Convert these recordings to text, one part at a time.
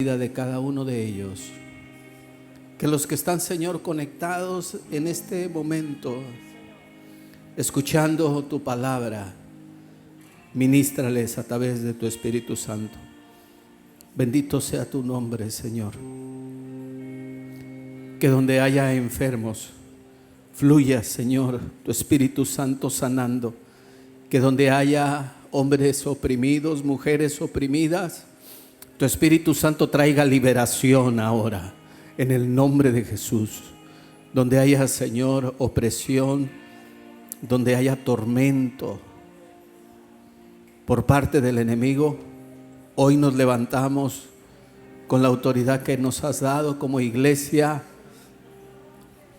vida de cada uno de ellos. Que los que están, Señor, conectados en este momento, escuchando tu palabra, ministrales a través de tu Espíritu Santo. Bendito sea tu nombre, Señor. Que donde haya enfermos, fluya, Señor, tu Espíritu Santo sanando. Que donde haya hombres oprimidos, mujeres oprimidas, tu Espíritu Santo traiga liberación ahora, en el nombre de Jesús. Donde haya, Señor, opresión, donde haya tormento por parte del enemigo, hoy nos levantamos con la autoridad que nos has dado como iglesia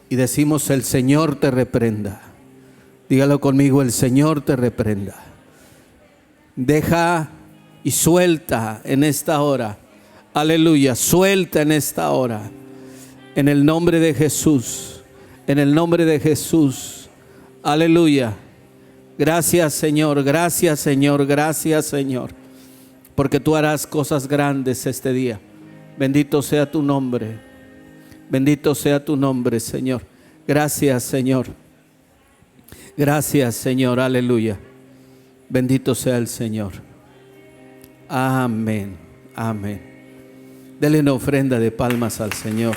y decimos: el Señor te reprenda. Dígalo conmigo: el Señor te reprenda. Deja y suelta en esta hora. Aleluya, suelta en esta hora. En el nombre de Jesús. En el nombre de Jesús. Aleluya. Gracias, Señor. Gracias, Señor. Gracias, Señor. Porque tú harás cosas grandes este día. Bendito sea tu nombre. Bendito sea tu nombre, Señor. Gracias, Señor. Gracias, Señor. Aleluya. Bendito sea el Señor. Amén. Amén. Denle una ofrenda de palmas al Señor.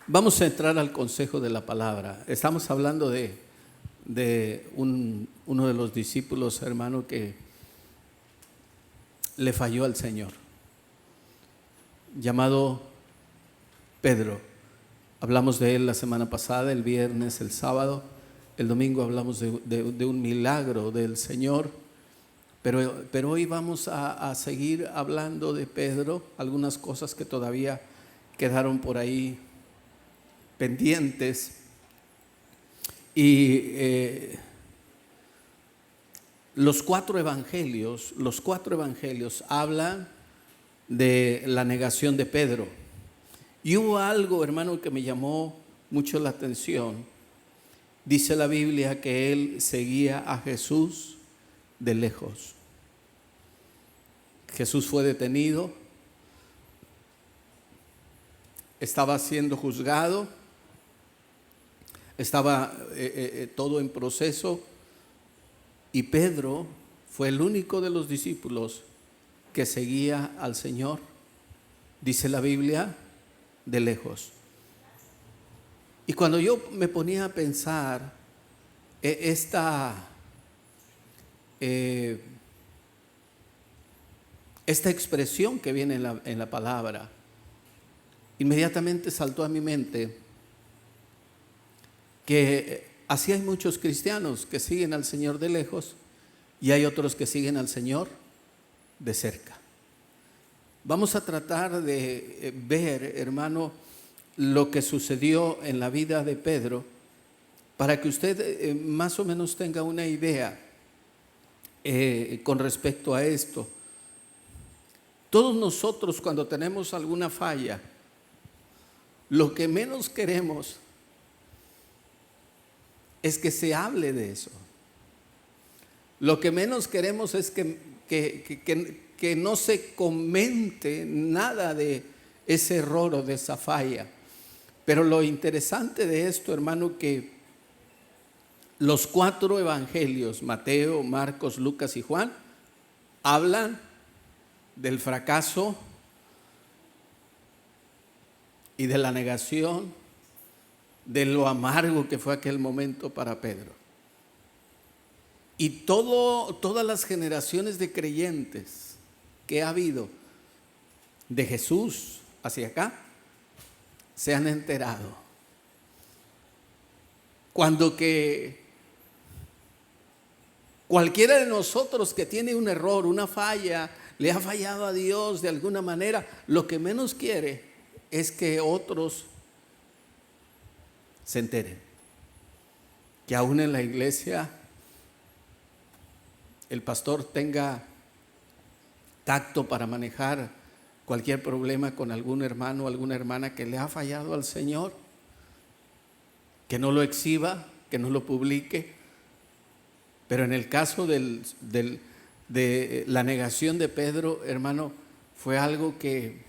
Vamos a entrar al consejo de la palabra. Estamos hablando de uno de los discípulos, hermano, que le falló al Señor, llamado Pedro. Hablamos de él la semana pasada, el viernes, el sábado. El domingo hablamos de un milagro del Señor. Pero hoy vamos a seguir hablando de Pedro, algunas cosas que todavía quedaron por ahí pendientes. Y los cuatro evangelios hablan de la negación de Pedro. Y hubo algo, hermano, que me llamó mucho la atención. Dice la Biblia que él seguía a Jesús de lejos. Jesús fue detenido, estaba siendo juzgado, estaba todo en proceso, y Pedro fue el único de los discípulos que seguía al Señor, dice la Biblia, de lejos. Y cuando yo me ponía a pensar esta expresión que viene en la palabra, inmediatamente saltó a mi mente que así hay muchos cristianos que siguen al Señor de lejos y hay otros que siguen al Señor de cerca. Vamos a tratar de ver, hermano, lo que sucedió en la vida de Pedro, para que usted más o menos tenga una idea con respecto a esto. Todos nosotros, cuando tenemos alguna falla, lo que menos queremos es que se hable de eso. Lo que menos queremos es que no se comente nada de ese error o de esa falla. Pero lo interesante de esto, hermano, que los cuatro evangelios, Mateo, Marcos, Lucas y Juan, hablan del fracaso y de la negación, de lo amargo que fue aquel momento para Pedro. Y todas las generaciones de creyentes que ha habido de Jesús hacia acá se han enterado. Cuando que cualquiera de nosotros que tiene un error, una falla, le ha fallado a Dios de alguna manera, lo que menos quiere es que otros se enteren. Que aún en la iglesia el pastor tenga tacto para manejar cualquier problema con algún hermano o alguna hermana que le ha fallado al Señor. que no lo exhiba, que no lo publique. Pero en el caso de la negación de Pedro, hermano, fue algo que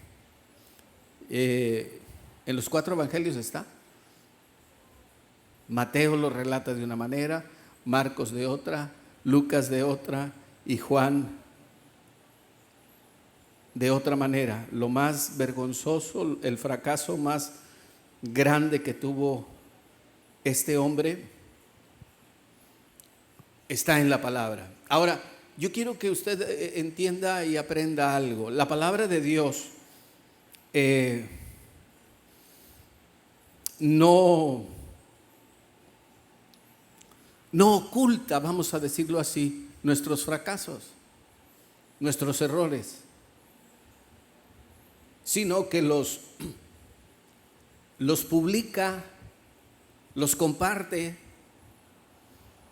en los 4 evangelios está. Mateo lo relata de una manera, Marcos de otra, Lucas de otra y Juan de otra manera. Lo más vergonzoso, el fracaso más grande que tuvo este hombre está en la palabra. Ahora, yo quiero que usted entienda y aprenda algo. La palabra de Dios no oculta, vamos a decirlo así, nuestros fracasos, nuestros errores, sino que los publica, los comparte,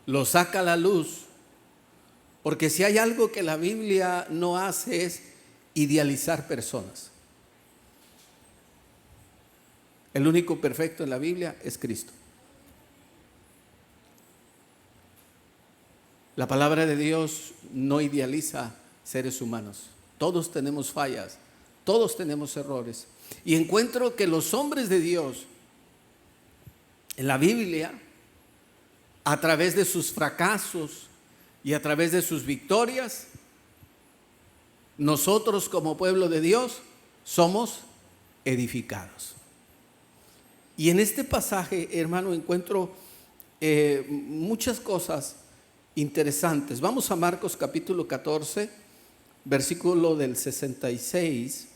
los saca a la luz, porque si hay algo que la Biblia no hace es idealizar personas. El único perfecto en la Biblia es Cristo. La palabra de Dios no idealiza seres humanos. Todos tenemos fallas, todos tenemos errores. Y encuentro que los hombres de Dios en la Biblia, a través de sus fracasos y a través de sus victorias, nosotros como pueblo de Dios somos edificados. Y en este pasaje, hermano, encuentro muchas cosas interesantes. Vamos a Marcos capítulo 14, versículo del 66.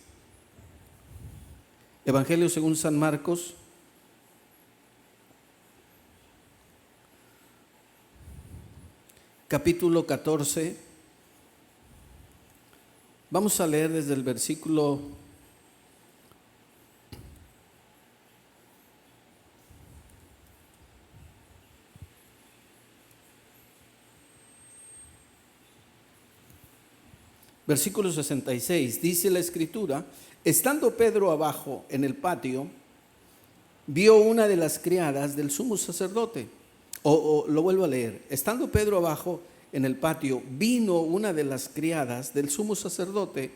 Evangelio según San Marcos. Capítulo 14. Vamos a leer desde el versículo 66. Dice la escritura: estando Pedro abajo en el patio, vio una de las criadas del sumo sacerdote. Lo vuelvo a leer. Estando Pedro abajo en el patio, vino una de las criadas del sumo sacerdote,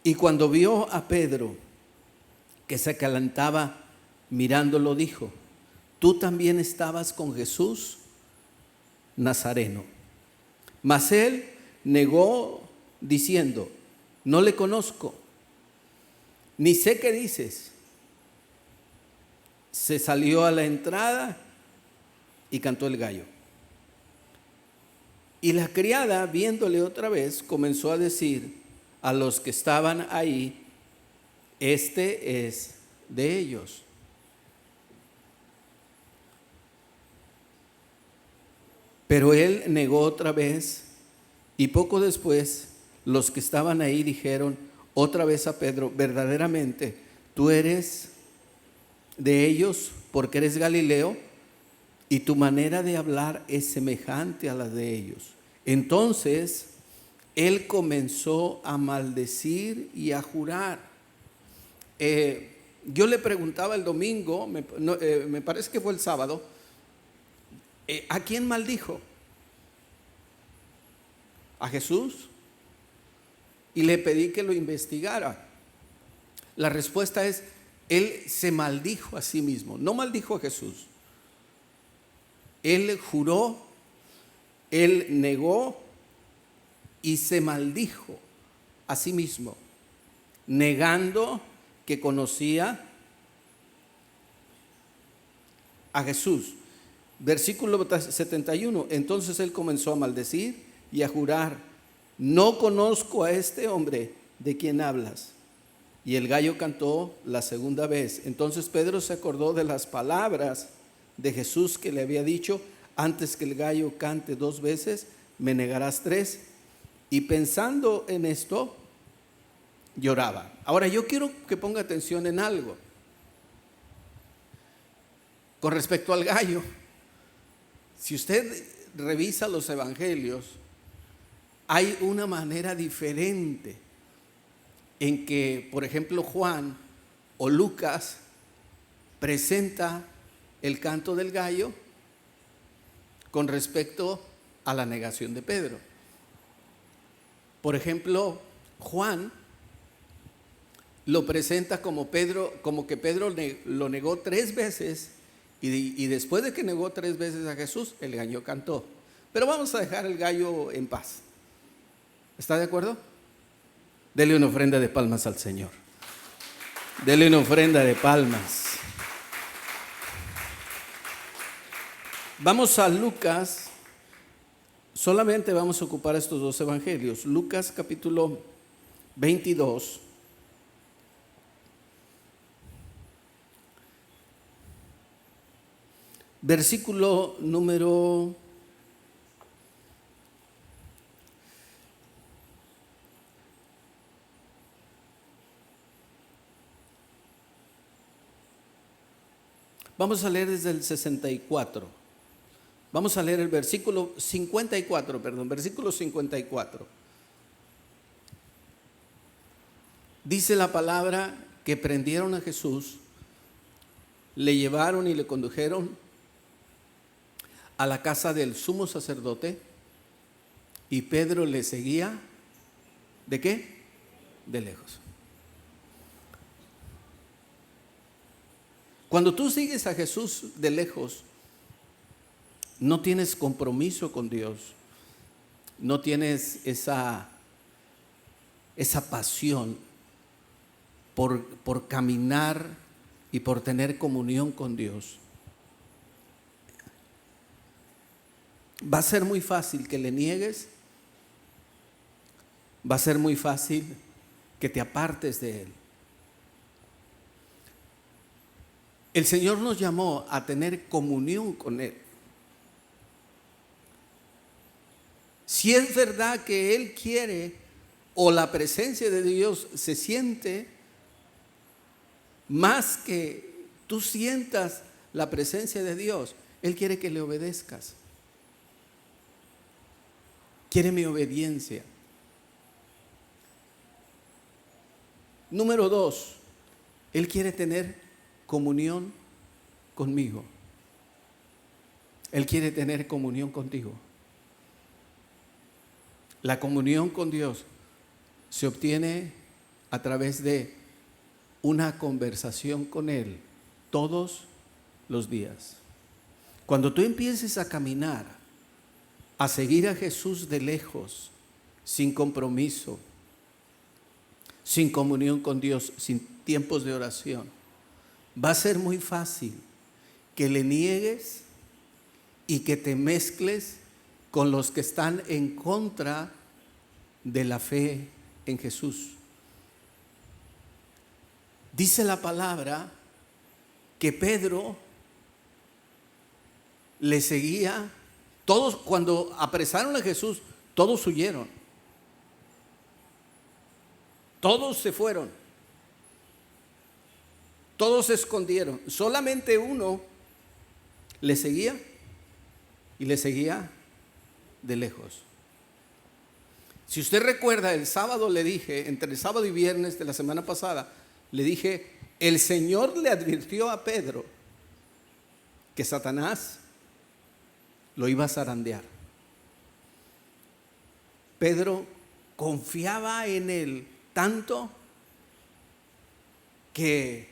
y cuando vio a Pedro que se calentaba mirándolo, dijo: tú también estabas con Jesús Nazareno. Mas él negó diciendo: no le conozco, ni sé qué dices. Se salió a la entrada y cantó el gallo. Y la criada, viéndole otra vez, comenzó a decir a los que estaban ahí: este es de ellos. Pero él negó otra vez, y poco después los que estaban ahí dijeron otra vez a Pedro: verdaderamente tú eres de ellos, porque eres Galileo, y tu manera de hablar es semejante a la de ellos. Entonces él comenzó a maldecir y a jurar. Yo le preguntaba el domingo, me parece que fue el sábado, ¿a quién maldijo? ¿A Jesús? Y le pedí que lo investigara. La respuesta es: él se maldijo a sí mismo, no maldijo a Jesús. Él juró, él negó y se maldijo a sí mismo, negando que conocía a Jesús. Versículo 71. Entonces él comenzó a maldecir y a jurar: no conozco a este hombre de quien hablas. Y el gallo cantó la segunda vez. Entonces Pedro se acordó de las palabras de Jesús que le había dicho: antes que el gallo cante 2 veces, me negarás 3. Y pensando en esto, lloraba. Ahora yo quiero que ponga atención en algo con respecto al gallo. Si usted revisa los evangelios, hay una manera diferente en que, por ejemplo, Juan o Lucas presenta el canto del gallo con respecto a la negación de Pedro. Por ejemplo, Juan lo presenta como que Pedro lo negó 3 veces y después de que negó 3 veces a Jesús, el gallo cantó. Pero vamos a dejar el gallo en paz. ¿Está de acuerdo? Dele una ofrenda de palmas al Señor. Dele una ofrenda de palmas. Vamos a Lucas. Solamente vamos a ocupar estos 2 evangelios. Lucas capítulo 22. Versículo número 'Vamos a leer desde el 64. Vamos a leer el versículo 54, versículo 54. Dice la palabra que prendieron a Jesús, le llevaron y le condujeron a la casa del sumo sacerdote, y Pedro le seguía, ¿de qué? De lejos. Cuando tú sigues a Jesús de lejos, no tienes compromiso con Dios, no tienes esa pasión por caminar y por tener comunión con Dios. Va a ser muy fácil que le niegues, va a ser muy fácil que te apartes de Él. El Señor nos llamó a tener comunión con Él. Si es verdad que Él quiere, o la presencia de Dios se siente más que tú sientas la presencia de Dios, Él quiere que le obedezcas. Quiere mi obediencia. Número 2, Él quiere tener comunión conmigo. Él quiere tener comunión contigo. La comunión con Dios se obtiene a través de una conversación con Él todos los días. Cuando tú empieces a caminar, a seguir a Jesús de lejos, sin compromiso, sin comunión con Dios, sin tiempos de oración, va a ser muy fácil que le niegues y que te mezcles con los que están en contra de la fe en Jesús. Dice la palabra que Pedro le seguía. Todos, cuando apresaron a Jesús, todos huyeron. Todos se fueron. Todos se escondieron. Solamente uno le seguía, y le seguía de lejos. Si usted recuerda, el sábado le dije, entre el sábado y viernes de la semana pasada, le dije, el Señor le advirtió a Pedro que Satanás lo iba a zarandear. Pedro confiaba en Él tanto que,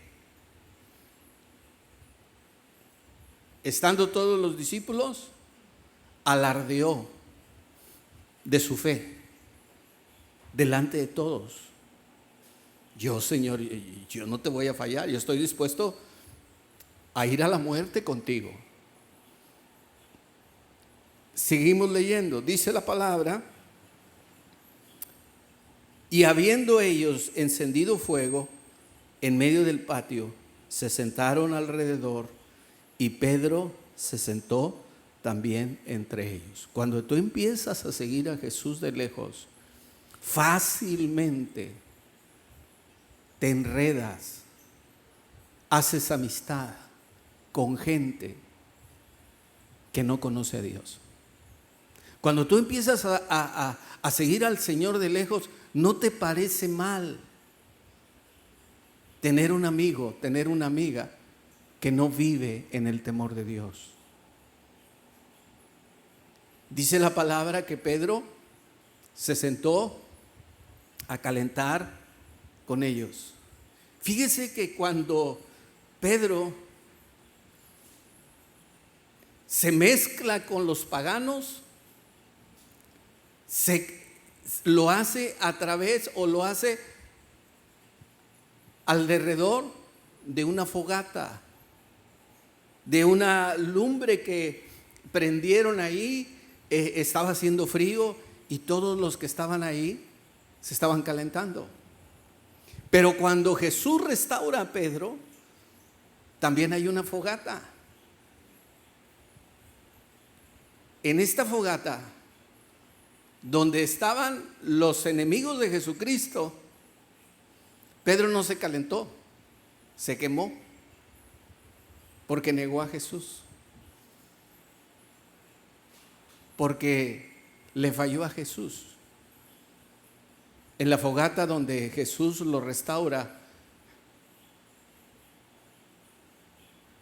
estando todos los discípulos, alardeó de su fe delante de todos. Yo, Señor, yo no te voy a fallar, yo estoy dispuesto a ir a la muerte contigo. Seguimos leyendo, dice la palabra, y habiendo ellos encendido fuego en medio del patio, se sentaron alrededor, y Pedro se sentó también entre ellos. Cuando tú empiezas a seguir a Jesús de lejos, fácilmente te enredas, haces amistad con gente que no conoce a Dios. Cuando tú empiezas a seguir al Señor de lejos, no te parece mal tener un amigo, tener una amiga que no vive en el temor de Dios. Dice la palabra que Pedro se sentó a calentar con ellos. Fíjese que cuando Pedro se mezcla con los paganos, lo hace a través o lo hace alrededor de una fogata, de una lumbre que prendieron ahí. Estaba haciendo frío y todos los que estaban ahí se estaban calentando. Pero cuando Jesús restaura a Pedro, también hay una fogata. En esta fogata, donde estaban los enemigos de Jesucristo, Pedro no se calentó, se quemó, porque negó a Jesús, porque le falló a Jesús. En la fogata donde Jesús lo restaura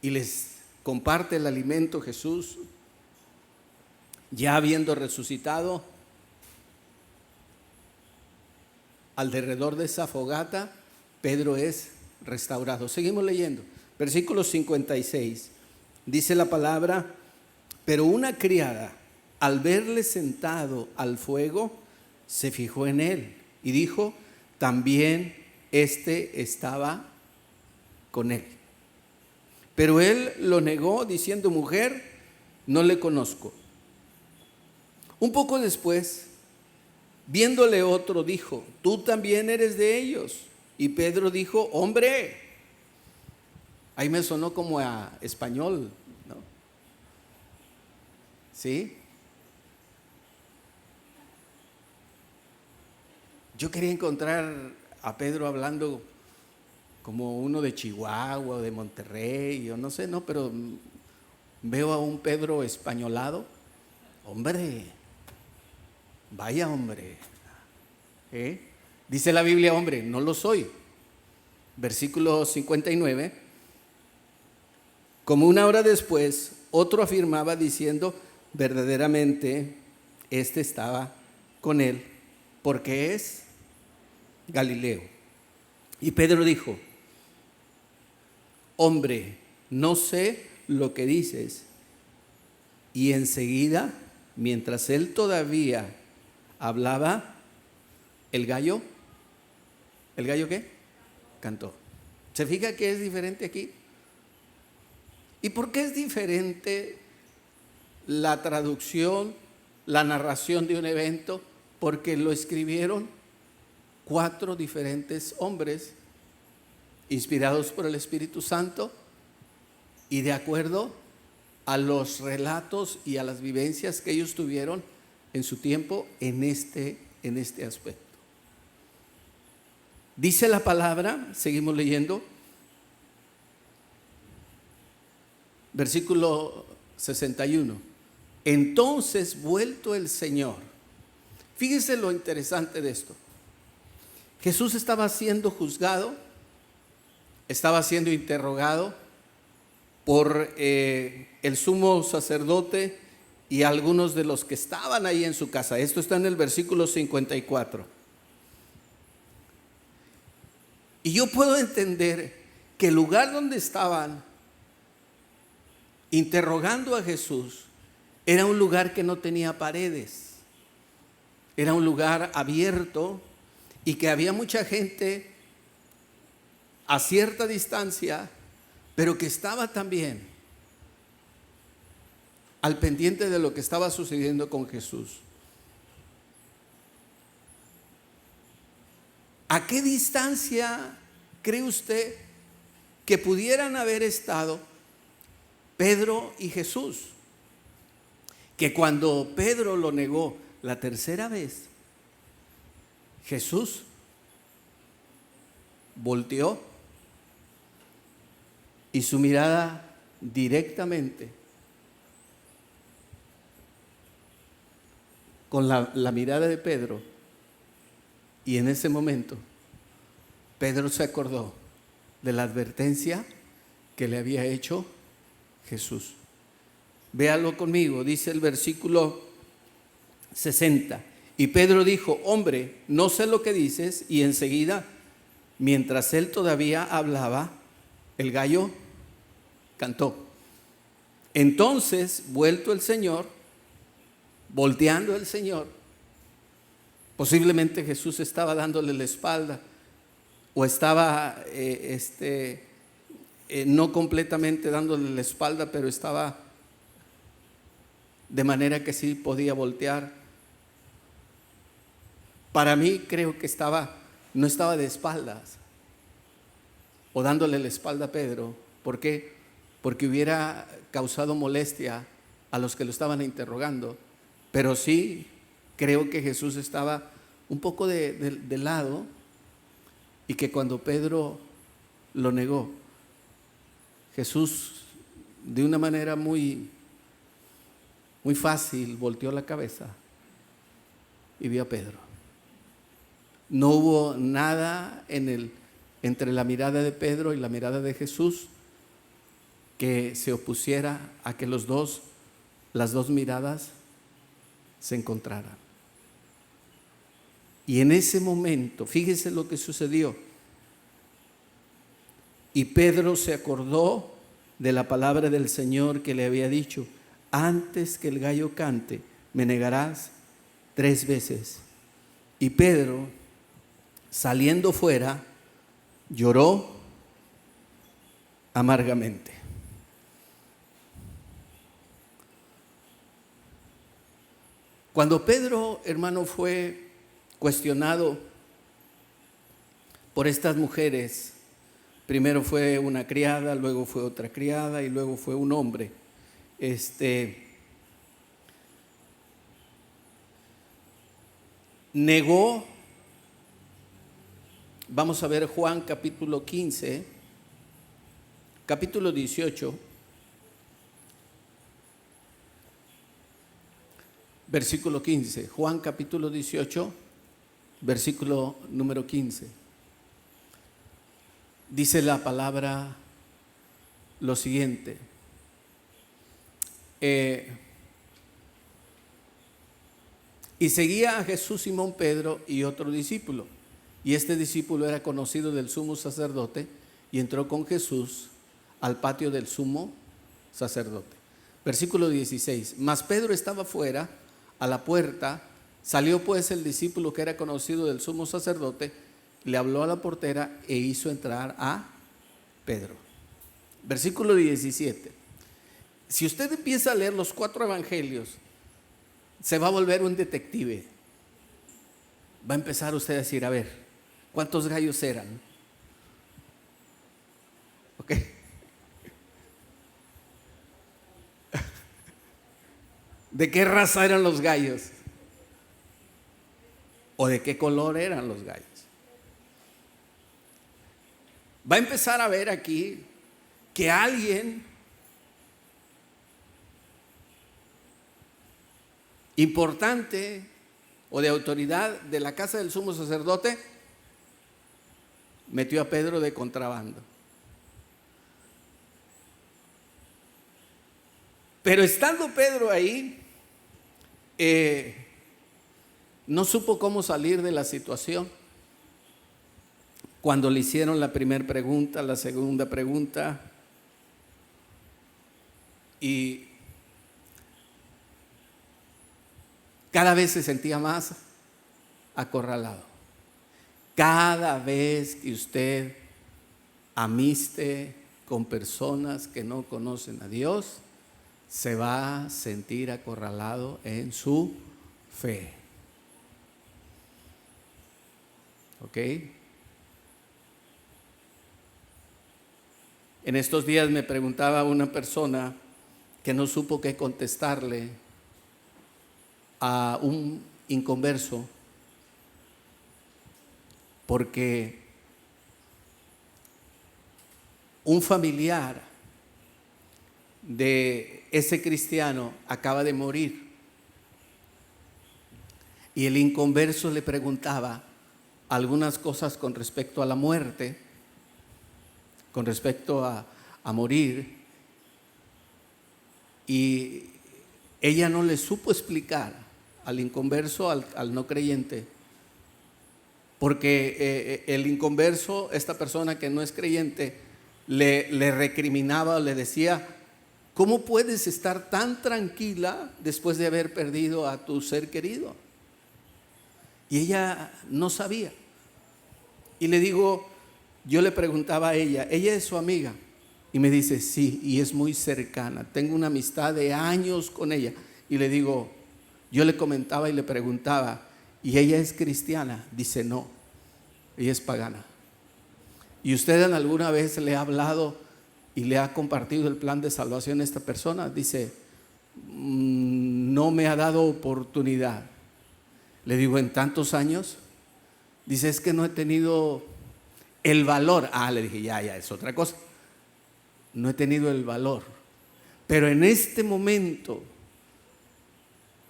y les comparte el alimento, Jesús, ya habiendo resucitado, alrededor de esa fogata, Pedro es restaurado. Seguimos leyendo. Versículo 56. Dice la palabra: pero una criada, al verle sentado al fuego, se fijó en él y dijo: también estaba con él. Pero él lo negó diciendo: mujer, no le conozco. Un poco después, viéndole otro, dijo: tú también eres de ellos. Y Pedro dijo: hombre. Ahí me sonó como a español, ¿no? ¿Sí? Yo quería encontrar a Pedro hablando como uno de Chihuahua o de Monterrey, o no sé, no, pero veo a un Pedro españolado. Hombre, vaya hombre. Dice la Biblia: hombre, no lo soy. Versículo 59. Como una hora después, otro afirmaba diciendo: verdaderamente estaba con él, porque es Galileo. Y Pedro dijo: hombre, no sé lo que dices. Y enseguida, mientras él todavía hablaba, ¿el gallo qué? Cantó. ¿Se fija que es diferente aquí? ¿Y por qué es diferente la traducción, la narración de un evento? Porque lo escribieron 4 diferentes hombres inspirados por el Espíritu Santo y de acuerdo a los relatos y a las vivencias que ellos tuvieron en su tiempo en este aspecto. Dice la palabra, seguimos leyendo, versículo 61. Entonces, vuelto el Señor, fíjese lo interesante de esto. Jesús estaba siendo juzgado, estaba siendo interrogado por el sumo sacerdote y algunos de los que estaban ahí en su casa. Esto está en el versículo 54. Y yo puedo entender que el lugar donde estaban interrogando a Jesús era un lugar que no tenía paredes, era un lugar abierto y que había mucha gente a cierta distancia, pero que estaba también al pendiente de lo que estaba sucediendo con Jesús. ¿A qué distancia cree usted que pudieran haber estado Pedro y Jesús? Que cuando Pedro lo negó la tercera vez, Jesús volteó y su mirada directamente con la mirada de Pedro. Y en ese momento, Pedro se acordó de la advertencia que le había hecho Jesús. Véalo conmigo, dice el versículo 60. Y Pedro dijo: hombre, no sé lo que dices. Y enseguida, mientras él todavía hablaba, el gallo cantó. Entonces, volteando el Señor, posiblemente Jesús estaba dándole la espalda, o estaba no completamente dándole la espalda, pero estaba de manera que sí podía voltear. Para mí creo que no estaba de espaldas o dándole la espalda a Pedro. ¿Por qué? Porque hubiera causado molestia a los que lo estaban interrogando. Pero sí creo que Jesús estaba un poco de lado, y que cuando Pedro lo negó, Jesús de una manera muy fácil volteó la cabeza y vio a Pedro. No hubo nada entre la mirada de Pedro y la mirada de Jesús que se opusiera a que las dos miradas se encontraran. Y en ese momento, fíjese lo que sucedió. Y Pedro se acordó de la palabra del Señor que le había dicho: antes que el gallo cante, me negarás 3 veces. Y Pedro, saliendo fuera, lloró amargamente. Cuando Pedro, hermano, fue cuestionado por estas mujeres, primero fue una criada, luego fue otra criada y luego fue un hombre. Negó. Vamos a ver Juan capítulo 15, capítulo 18, versículo 15. Juan capítulo 18, versículo número 15. Dice la palabra lo siguiente. Y seguía a Jesús Simón Pedro y otro discípulo. Y este discípulo era conocido del sumo sacerdote, y entró con Jesús al patio del sumo sacerdote. Versículo 16. Mas Pedro estaba fuera a la puerta. Salió pues el discípulo que era conocido del sumo sacerdote, le habló a la portera e hizo entrar a Pedro. Versículo 17. Si usted empieza a leer los 4 evangelios, se va a volver un detective. Va a empezar usted a decir: a ver, ¿cuántos gallos eran? ¿Ok? ¿De qué raza eran los gallos? ¿O de qué color eran los gallos? Va a empezar a ver aquí que alguien importante o de autoridad de la casa del sumo sacerdote metió a Pedro de contrabando. Pero estando Pedro ahí, no supo cómo salir de la situación. Cuando le hicieron la primera pregunta, la segunda pregunta, y cada vez se sentía más acorralado. Cada vez que usted amiste con personas que no conocen a Dios, se va a sentir acorralado en su fe. ¿Ok? En estos días me preguntaba una persona que no supo qué contestarle a un inconverso, porque un familiar de ese cristiano acaba de morir, y el inconverso le preguntaba algunas cosas con respecto a la muerte, con respecto a a morir, y ella no le supo explicar al inconverso, al no creyente, porque el inconverso, esta persona que no es creyente, le recriminaba, le decía: ¿cómo puedes estar tan tranquila después de haber perdido a tu ser querido? Y ella no sabía. Y le digo, yo le preguntaba a ella es su amiga, y me dice: sí, y es muy cercana, tengo una amistad de años con ella. Y le digo, yo le comentaba y le preguntaba: ¿y ella es cristiana? Dice: no, ella es pagana. ¿Y usted en alguna vez le ha hablado y le ha compartido el plan de salvación a esta persona? Dice: no me ha dado oportunidad. Le digo: ¿en tantos años? Dice: es que no he tenido el valor. Le dije: ya, es otra cosa. No he tenido el valor. Pero en este momento,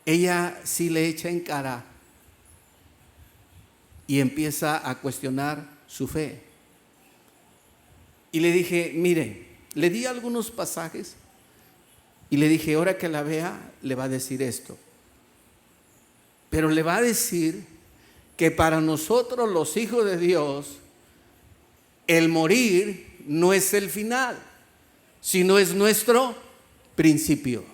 ella sí le echa en cara y empieza a cuestionar su fe. Y le dije: mire, le di algunos pasajes y le dije: ahora que la vea, le va a decir esto. Pero le va a decir que para nosotros los hijos de Dios, el morir no es el final, sino es nuestro principio.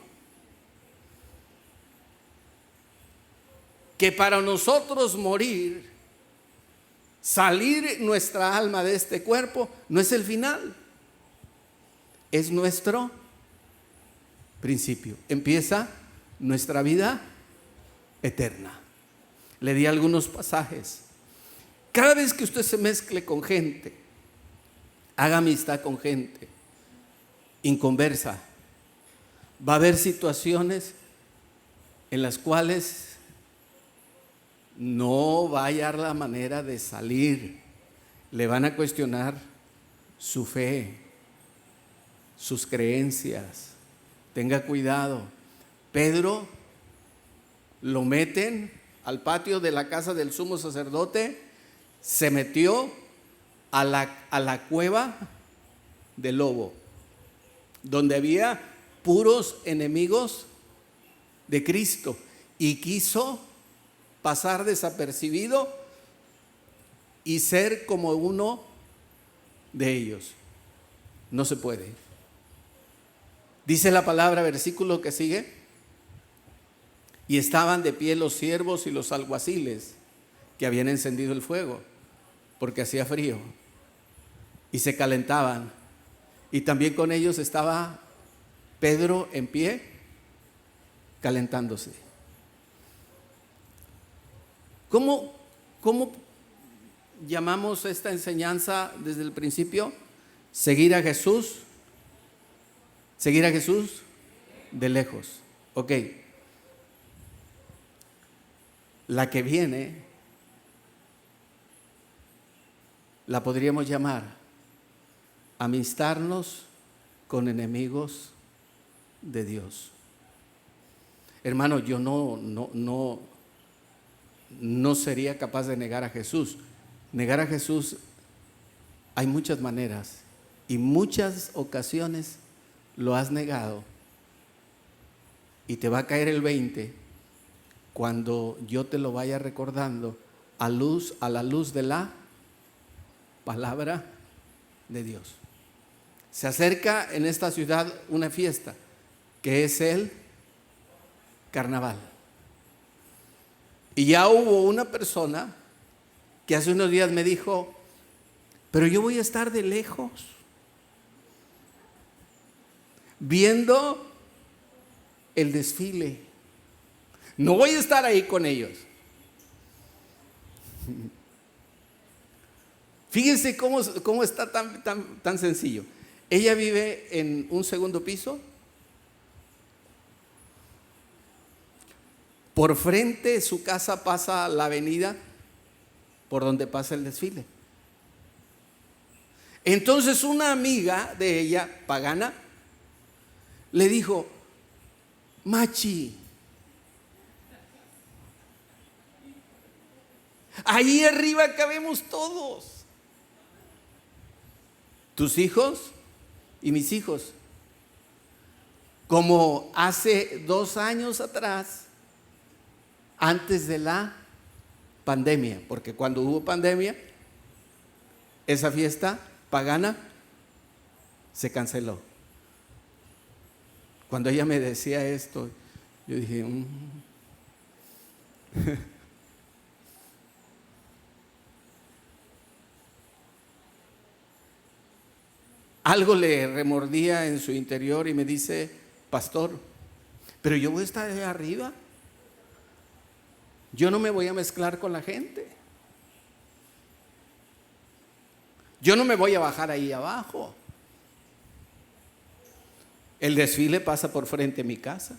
Que para nosotros morir, salir nuestra alma de este cuerpo, no es el final, es nuestro principio. Empieza nuestra vida eterna. Le di algunos pasajes. Cada vez que usted se mezcle con gente, haga amistad con gente inconversa, va a haber situaciones en las cuales no va a hallar la manera de salir. Le van a cuestionar su fe, sus creencias. Tenga cuidado. Pedro lo meten al patio de la casa del sumo sacerdote, se metió a la cueva del lobo, donde había puros enemigos de Cristo, y quiso pasar desapercibido y ser como uno de ellos. No se puede. Dice la palabra, versículo que sigue: y estaban de pie los siervos y los alguaciles que habían encendido el fuego, porque hacía frío, y se calentaban. Y también con ellos estaba Pedro en pie, calentándose. ¿Cómo llamamos esta enseñanza desde el principio? Seguir a Jesús. Seguir a Jesús de lejos. Ok. La que viene la podríamos llamar amistarnos con enemigos de Dios. Hermano, yo no sería capaz de negar a Jesús. Negar a Jesús, hay muchas maneras, y muchas ocasiones lo has negado, y te va a caer el 20 cuando yo te lo vaya recordando a la luz de la palabra de Dios. Se acerca en esta ciudad una fiesta que es el carnaval. Y ya hubo una persona que hace unos días me dijo: pero yo voy a estar de lejos viendo el desfile, no voy a estar ahí con ellos. Fíjense cómo está tan sencillo. Ella vive en un segundo piso. Por frente su casa pasa la avenida por donde pasa el desfile. Entonces una amiga de ella, pagana, le dijo: Machi, ahí arriba cabemos todos. Tus hijos y mis hijos. Como hace 2 años atrás, antes de la pandemia, porque cuando hubo pandemia, esa fiesta pagana se canceló. Cuando ella me decía esto, yo dije, Algo le remordía en su interior y me dice, pastor, pero yo voy a estar ahí arriba. Yo no me voy a mezclar con la gente. Yo no me voy a bajar ahí abajo. El desfile pasa por frente a mi casa.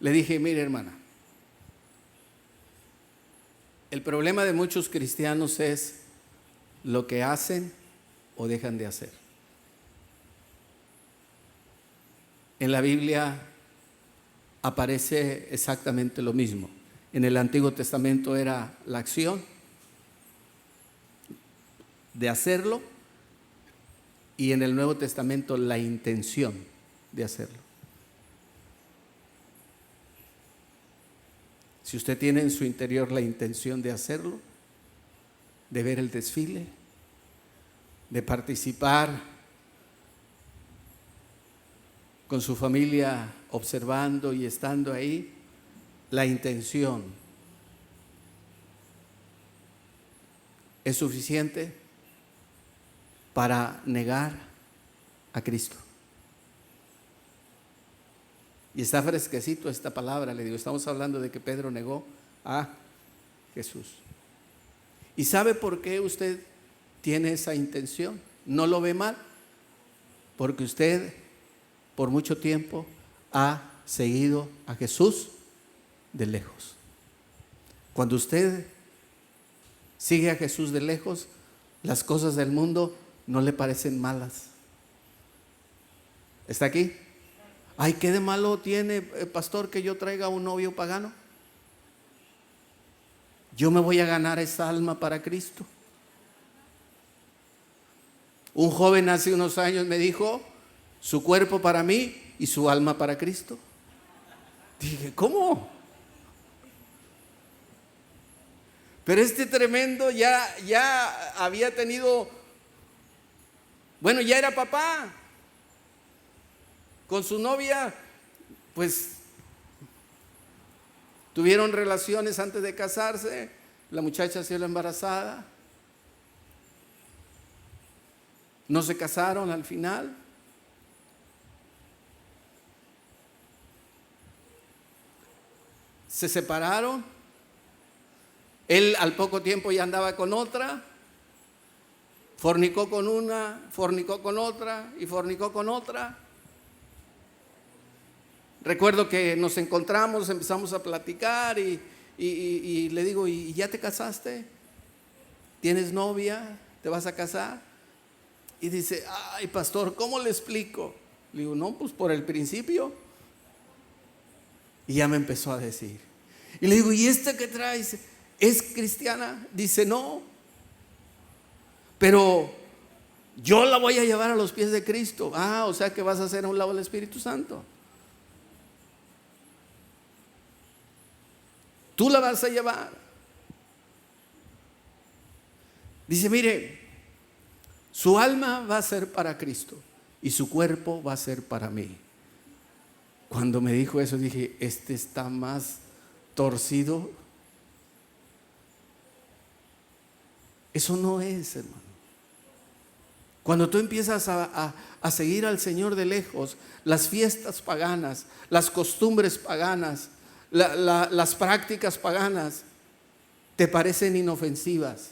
Le dije, mire hermana, el problema de muchos cristianos es lo que hacen o dejan de hacer. En la Biblia aparece exactamente lo mismo. En el Antiguo Testamento era la acción de hacerlo y en el Nuevo Testamento la intención de hacerlo. Si usted tiene en su interior la intención de hacerlo, de ver el desfile, de participar con su familia observando y estando ahí, la intención es suficiente para negar a Cristo. Y está fresquecito esta palabra, le digo, estamos hablando de que Pedro negó a Jesús. ¿Y sabe por qué usted tiene esa intención? ¿No lo ve mal? Porque usted por mucho tiempo ha seguido a Jesús de lejos. Cuando usted sigue a Jesús de lejos, las cosas del mundo no le parecen malas. ¿Está aquí? Ay, ¿qué de malo tiene, pastor, que yo traiga un novio pagano? Yo me voy a ganar esa alma para Cristo. Un joven hace unos años me dijo, su cuerpo para mí y su alma para Cristo. Dije, ¿cómo? Pero este tremendo ya había tenido, bueno, ya era papá. Con su novia, pues, tuvieron relaciones antes de casarse. La muchacha se quedó embarazada. No se casaron al final. Se separaron. Él al poco tiempo ya andaba con otra. Fornicó con una, fornicó con otra y fornicó con otra. Recuerdo que nos encontramos, empezamos a platicar y le digo, ¿y ya te casaste? ¿Tienes novia? ¿Te vas a casar? Y dice, ay pastor, ¿cómo le explico? Le digo, no, pues por el principio. Y ya me empezó a decir. Y le digo, ¿y esta que traes es cristiana? Dice, no, pero yo la voy a llevar a los pies de Cristo. Ah, o sea que vas a hacer a un lado el Espíritu Santo. Tú la vas a llevar. Dice, mire, su alma va a ser para Cristo y su cuerpo va a ser para mí. Cuando me dijo eso dije, este está más torcido. Eso no es, hermano. Cuando tú empiezas a seguir al Señor de lejos, las fiestas paganas, las costumbres paganas, las prácticas paganas te parecen inofensivas.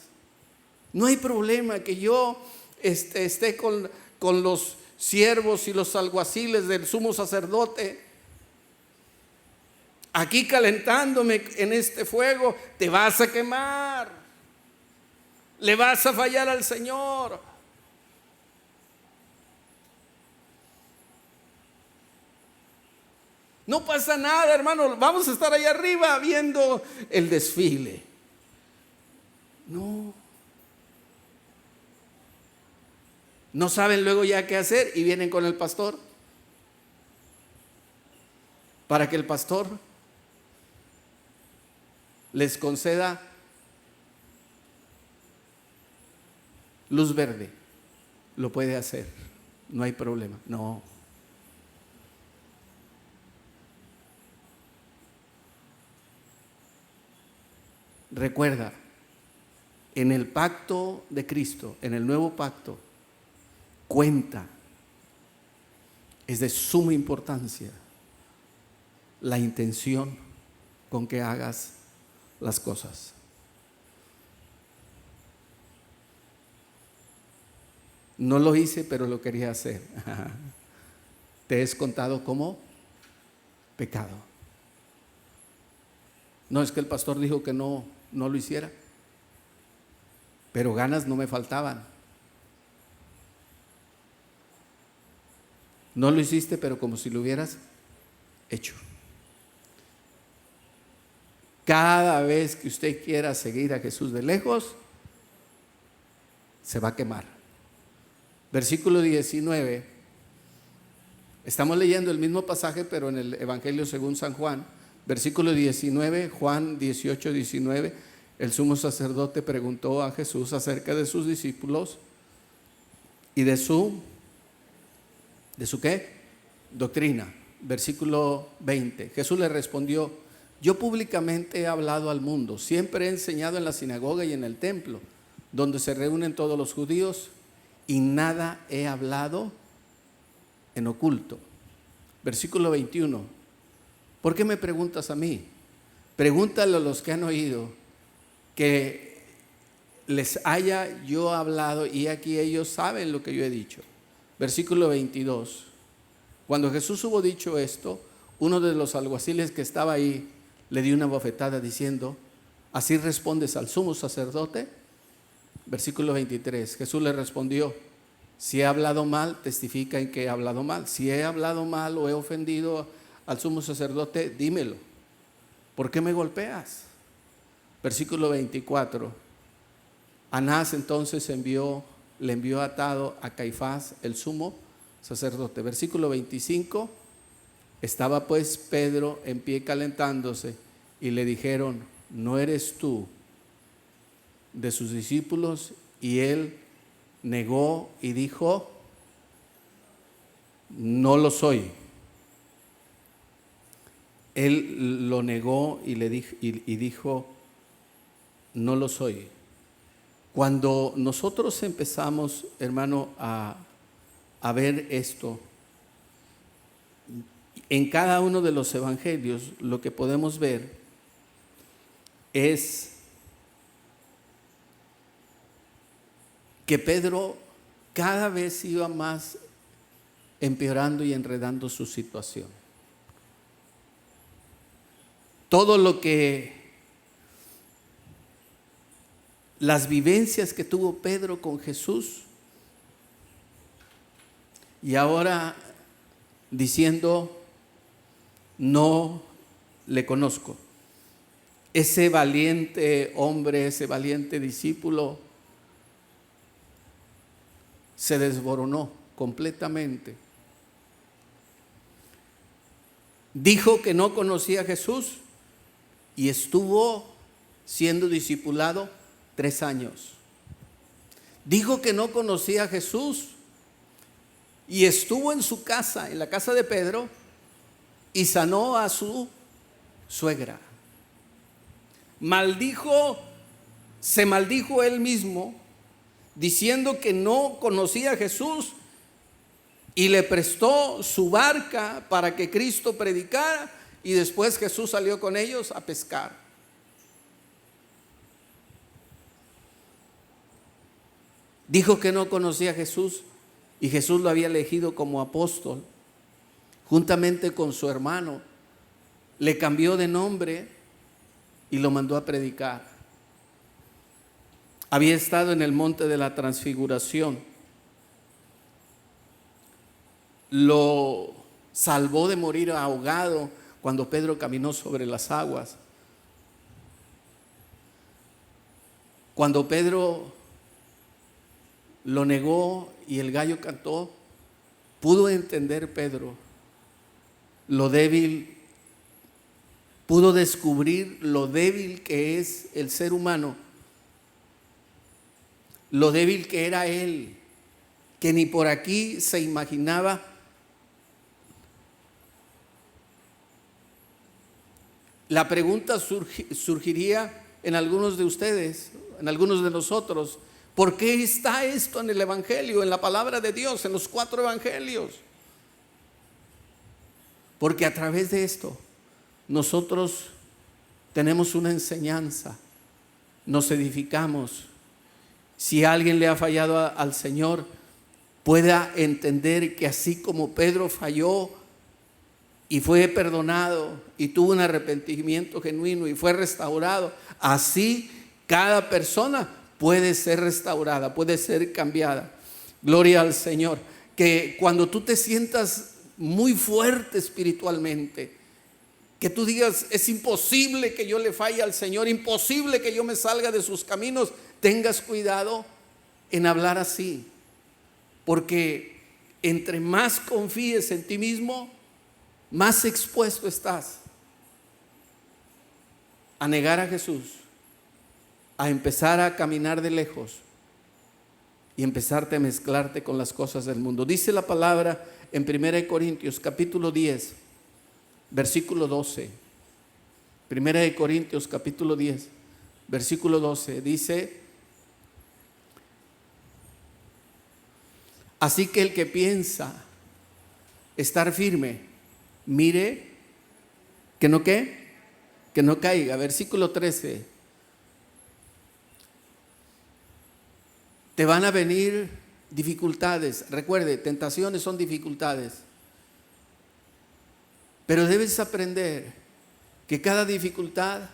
No hay problema que yo esté con los siervos y los alguaciles del sumo sacerdote aquí calentándome en este fuego. Te vas a quemar, le vas a fallar al Señor. No pasa nada, hermano, vamos a estar allá arriba viendo el desfile. No. No saben luego ya qué hacer y vienen con el pastor para que el pastor les conceda luz verde. Lo puede hacer, no hay problema. No. Recuerda, en el pacto de Cristo, en el nuevo pacto, cuenta, es de suma importancia la intención con que hagas las cosas. No lo hice, pero lo quería hacer. Te es contado como pecado. No es que el pastor dijo que no lo hiciera, pero ganas no me faltaban. No lo hiciste, pero como si lo hubieras hecho. Cada vez que usted quiera seguir a Jesús de lejos, se va a quemar. Versículo 19. Estamos leyendo el mismo pasaje, pero en el Evangelio según San Juan. Versículo 19, Juan 18, 19. El sumo sacerdote preguntó a Jesús acerca de sus discípulos y de su ¿qué? Doctrina. Versículo 20. Jesús le respondió: yo públicamente he hablado al mundo, siempre he enseñado en la sinagoga y en el templo, donde se reúnen todos los judíos, y nada he hablado en oculto. Versículo 21. ¿Por qué me preguntas a mí? Pregúntale a los que han oído que les haya yo hablado, y aquí ellos saben lo que yo he dicho. Versículo 22. Cuando Jesús hubo dicho esto, uno de los alguaciles que estaba ahí le dio una bofetada diciendo: ¿así respondes al sumo sacerdote? Versículo 23. Jesús le respondió: si he hablado mal, testifica en que he hablado mal. Si he hablado mal o he ofendido al sumo sacerdote, dímelo. ¿Por qué me golpeas? Versículo 24. Anás entonces le envió atado a Caifás, el sumo sacerdote. Versículo 25. Estaba pues Pedro en pie calentándose, y le dijeron: ¿no eres tú de sus discípulos? Y él negó y dijo: no lo soy. Él lo negó y dijo: no lo soy. Cuando nosotros empezamos, hermano, a ver esto, en cada uno de los evangelios, lo que podemos ver es que Pedro cada vez iba más empeorando y enredando su situación. Todo lo que, las vivencias que tuvo Pedro con Jesús, y ahora diciendo: no le conozco. Ese valiente hombre, ese valiente discípulo, se desboronó completamente. Dijo que no conocía a Jesús y estuvo siendo discipulado 3 años. Dijo que no conocía a Jesús y estuvo en su casa, en la casa de Pedro, y sanó a su suegra. Se maldijo él mismo, diciendo que no conocía a Jesús, y le prestó su barca para que Cristo predicara, y después Jesús salió con ellos a pescar. Dijo que no conocía a Jesús, y Jesús lo había elegido como apóstol juntamente con su hermano. Le cambió de nombre y lo mandó a predicar. Había estado en el monte de la transfiguración. Lo salvó de morir ahogado cuando Pedro caminó sobre las aguas. Cuando Pedro lo negó y el gallo cantó, pudo entender Pedro lo débil, pudo descubrir lo débil que es el ser humano, lo débil que era él, que ni por aquí se imaginaba. La pregunta surgiría en algunos de ustedes, en algunos de nosotros: ¿por qué está esto en el Evangelio, en la palabra de Dios, en los 4 evangelios? Porque a través de esto nosotros tenemos una enseñanza, nos edificamos. Si alguien le ha fallado al Señor, pueda entender que así como Pedro falló y fue perdonado y tuvo un arrepentimiento genuino y fue restaurado, así cada persona puede ser restaurada, puede ser cambiada. Gloria al Señor. Que cuando tú te sientas muy fuerte espiritualmente, que tú digas: es imposible que yo le falle al Señor, imposible que yo me salga de sus caminos, tengas cuidado en hablar así, porque entre más confíes en ti mismo, más expuesto estás a negar a Jesús, a empezar a caminar de lejos y empezarte a mezclarte con las cosas del mundo. Dice la palabra en 1 Corintios capítulo 10, versículo 12. 1 Corintios capítulo 10, versículo 12, dice: así que el que piensa estar firme, mire que no caiga. Versículo 13. Te van a venir dificultades. Recuerde, tentaciones son dificultades. Pero debes aprender que cada dificultad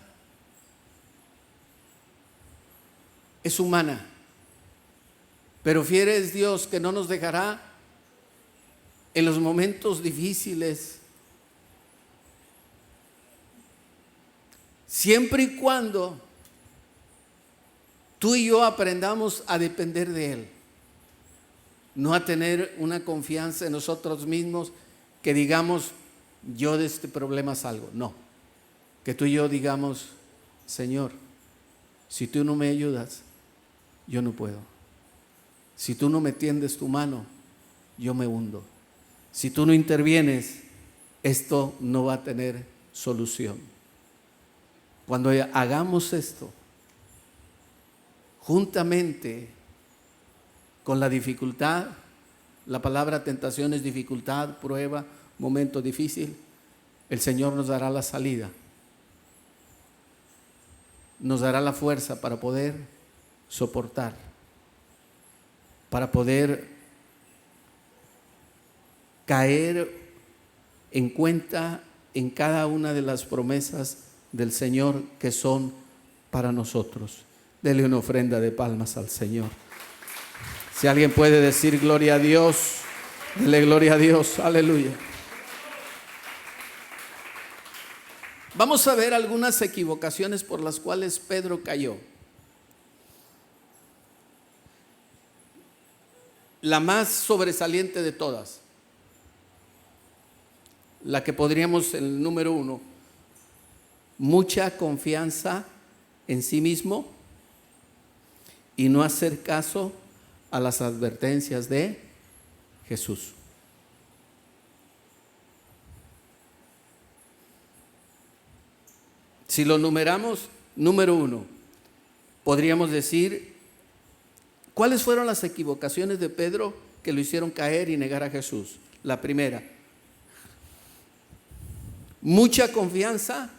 es humana. Pero fiel es Dios, que no nos dejará en los momentos difíciles, siempre y cuando tú y yo aprendamos a depender de Él, no a tener una confianza en nosotros mismos, que digamos: yo de este problema salgo. No, que tú y yo digamos: Señor, si tú no me ayudas, yo no puedo. Si tú no me tiendes tu mano, yo me hundo. Si tú no intervienes, esto no va a tener solución. Cuando hagamos esto, juntamente con la dificultad, la palabra tentación es dificultad, prueba, momento difícil, el Señor nos dará la salida, nos dará la fuerza para poder soportar, para poder caer en cuenta en cada una de las promesas del Señor que son para nosotros. Dele una ofrenda de palmas al Señor. Si alguien puede decir gloria a Dios, dele gloria a Dios, aleluya. Vamos a ver algunas equivocaciones por las cuales Pedro cayó. La más sobresaliente de todas, la que podríamos, el número 1, mucha confianza en sí mismo y no hacer caso a las advertencias de Jesús. Si lo numeramos, número 1, podríamos decir: ¿cuáles fueron las equivocaciones de Pedro que lo hicieron caer y negar a Jesús? La primera, mucha confianza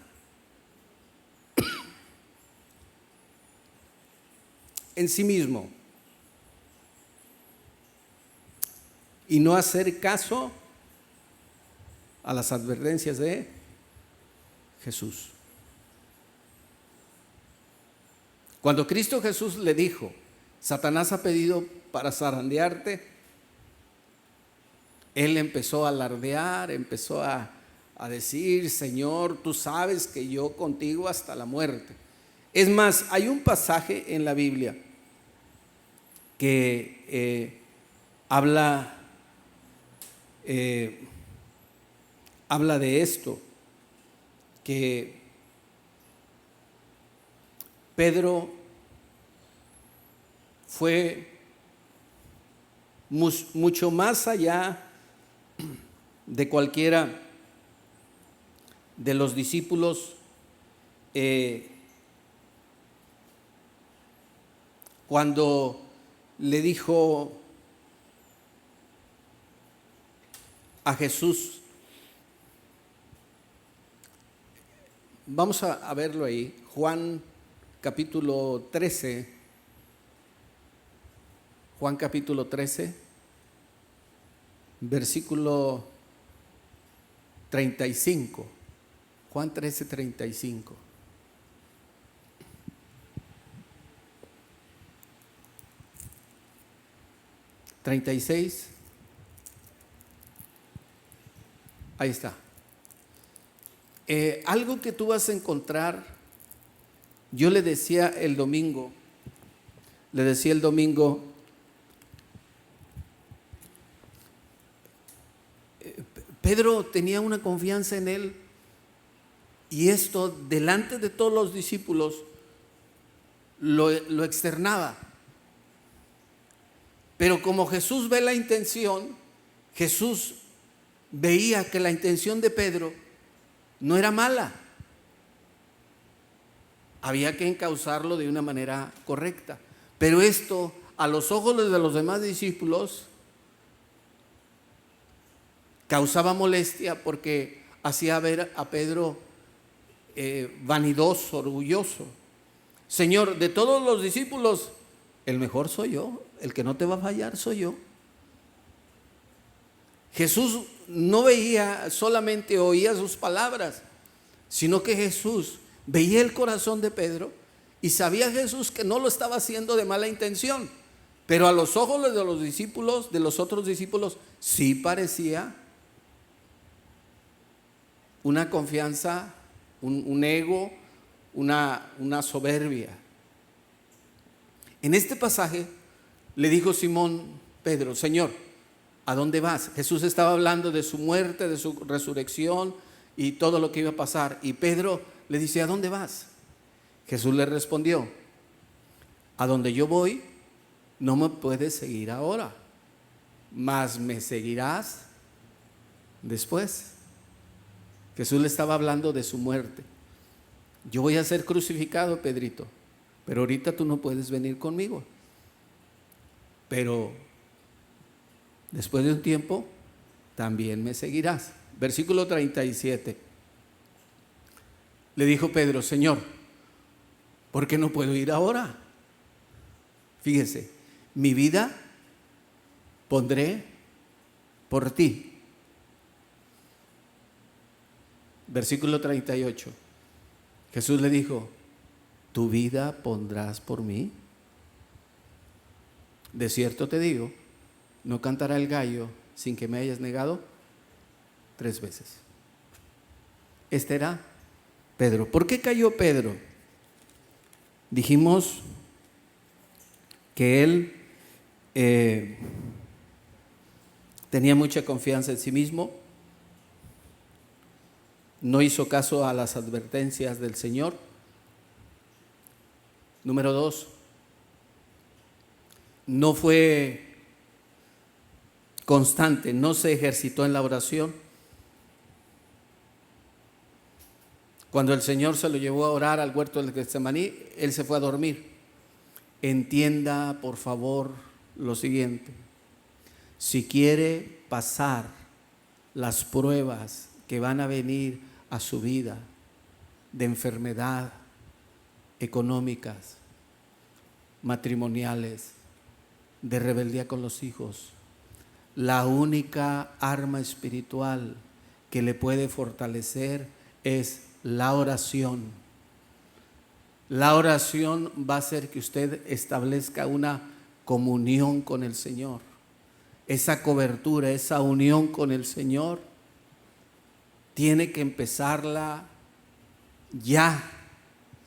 en sí mismo y no hacer caso a las advertencias de Jesús. Cuando Cristo Jesús le dijo: Satanás ha pedido para zarandearte, él empezó a alardear, empezó a decir: Señor, tú sabes que yo contigo hasta la muerte. Es más, hay un pasaje en la Biblia que habla de esto, que Pedro fue mucho más allá de cualquiera de los discípulos. Cuando le dijo a Jesús, vamos a verlo ahí, Juan capítulo 13, Juan capítulo 13, versículo 35, Juan 13, 35. ¿36? Ahí está. Algo que tú vas a encontrar, yo le decía el domingo, Pedro tenía una confianza en él, y esto delante de todos los discípulos lo externaba. Pero como Jesús ve la intención, Jesús veía que la intención de Pedro no era mala. Había que encauzarlo de una manera correcta. Pero esto, a los ojos de los demás discípulos, causaba molestia, porque hacía ver a Pedro vanidoso, orgulloso. Señor, de todos los discípulos, el mejor soy yo, el que no te va a fallar soy yo. Jesús no veía, solamente oía sus palabras, sino que Jesús veía el corazón de Pedro, y sabía Jesús que no lo estaba haciendo de mala intención, pero a los ojos de los discípulos, de los otros discípulos, sí parecía una confianza, un ego, una soberbia. En este pasaje le dijo Simón Pedro: Señor, ¿a dónde vas? Jesús estaba hablando de su muerte, de su resurrección y todo lo que iba a pasar. Y Pedro le dice: ¿a dónde vas? Jesús le respondió: a donde yo voy no me puedes seguir ahora, mas me seguirás después. Jesús le estaba hablando de su muerte. Yo voy a ser crucificado, Pedrito, pero ahorita tú no puedes venir conmigo. Pero después de un tiempo también me seguirás. Versículo 37. Le dijo Pedro: Señor, ¿por qué no puedo ir ahora? Fíjese, mi vida pondré por ti. Versículo 38. Jesús le dijo: ¿tu vida pondrás por mí? De cierto te digo, no cantará el gallo sin que me hayas negado 3 veces. Este era Pedro. ¿Por qué cayó Pedro? Dijimos que él tenía mucha confianza en sí mismo, no hizo caso a las advertencias del Señor. Número 2, no fue constante, no se ejercitó en la oración. Cuando el Señor se lo llevó a orar al huerto del Getsemaní, él se fue a dormir. Entienda, por favor, lo siguiente: si quiere pasar las pruebas que van a venir a su vida, de enfermedad, económicas, matrimoniales, de rebeldía con los hijos, la única arma espiritual que le puede fortalecer es la oración. La oración va a hacer que usted establezca una comunión con el Señor. esa cobertura, esa unión con el Señor, tiene que empezarla ya.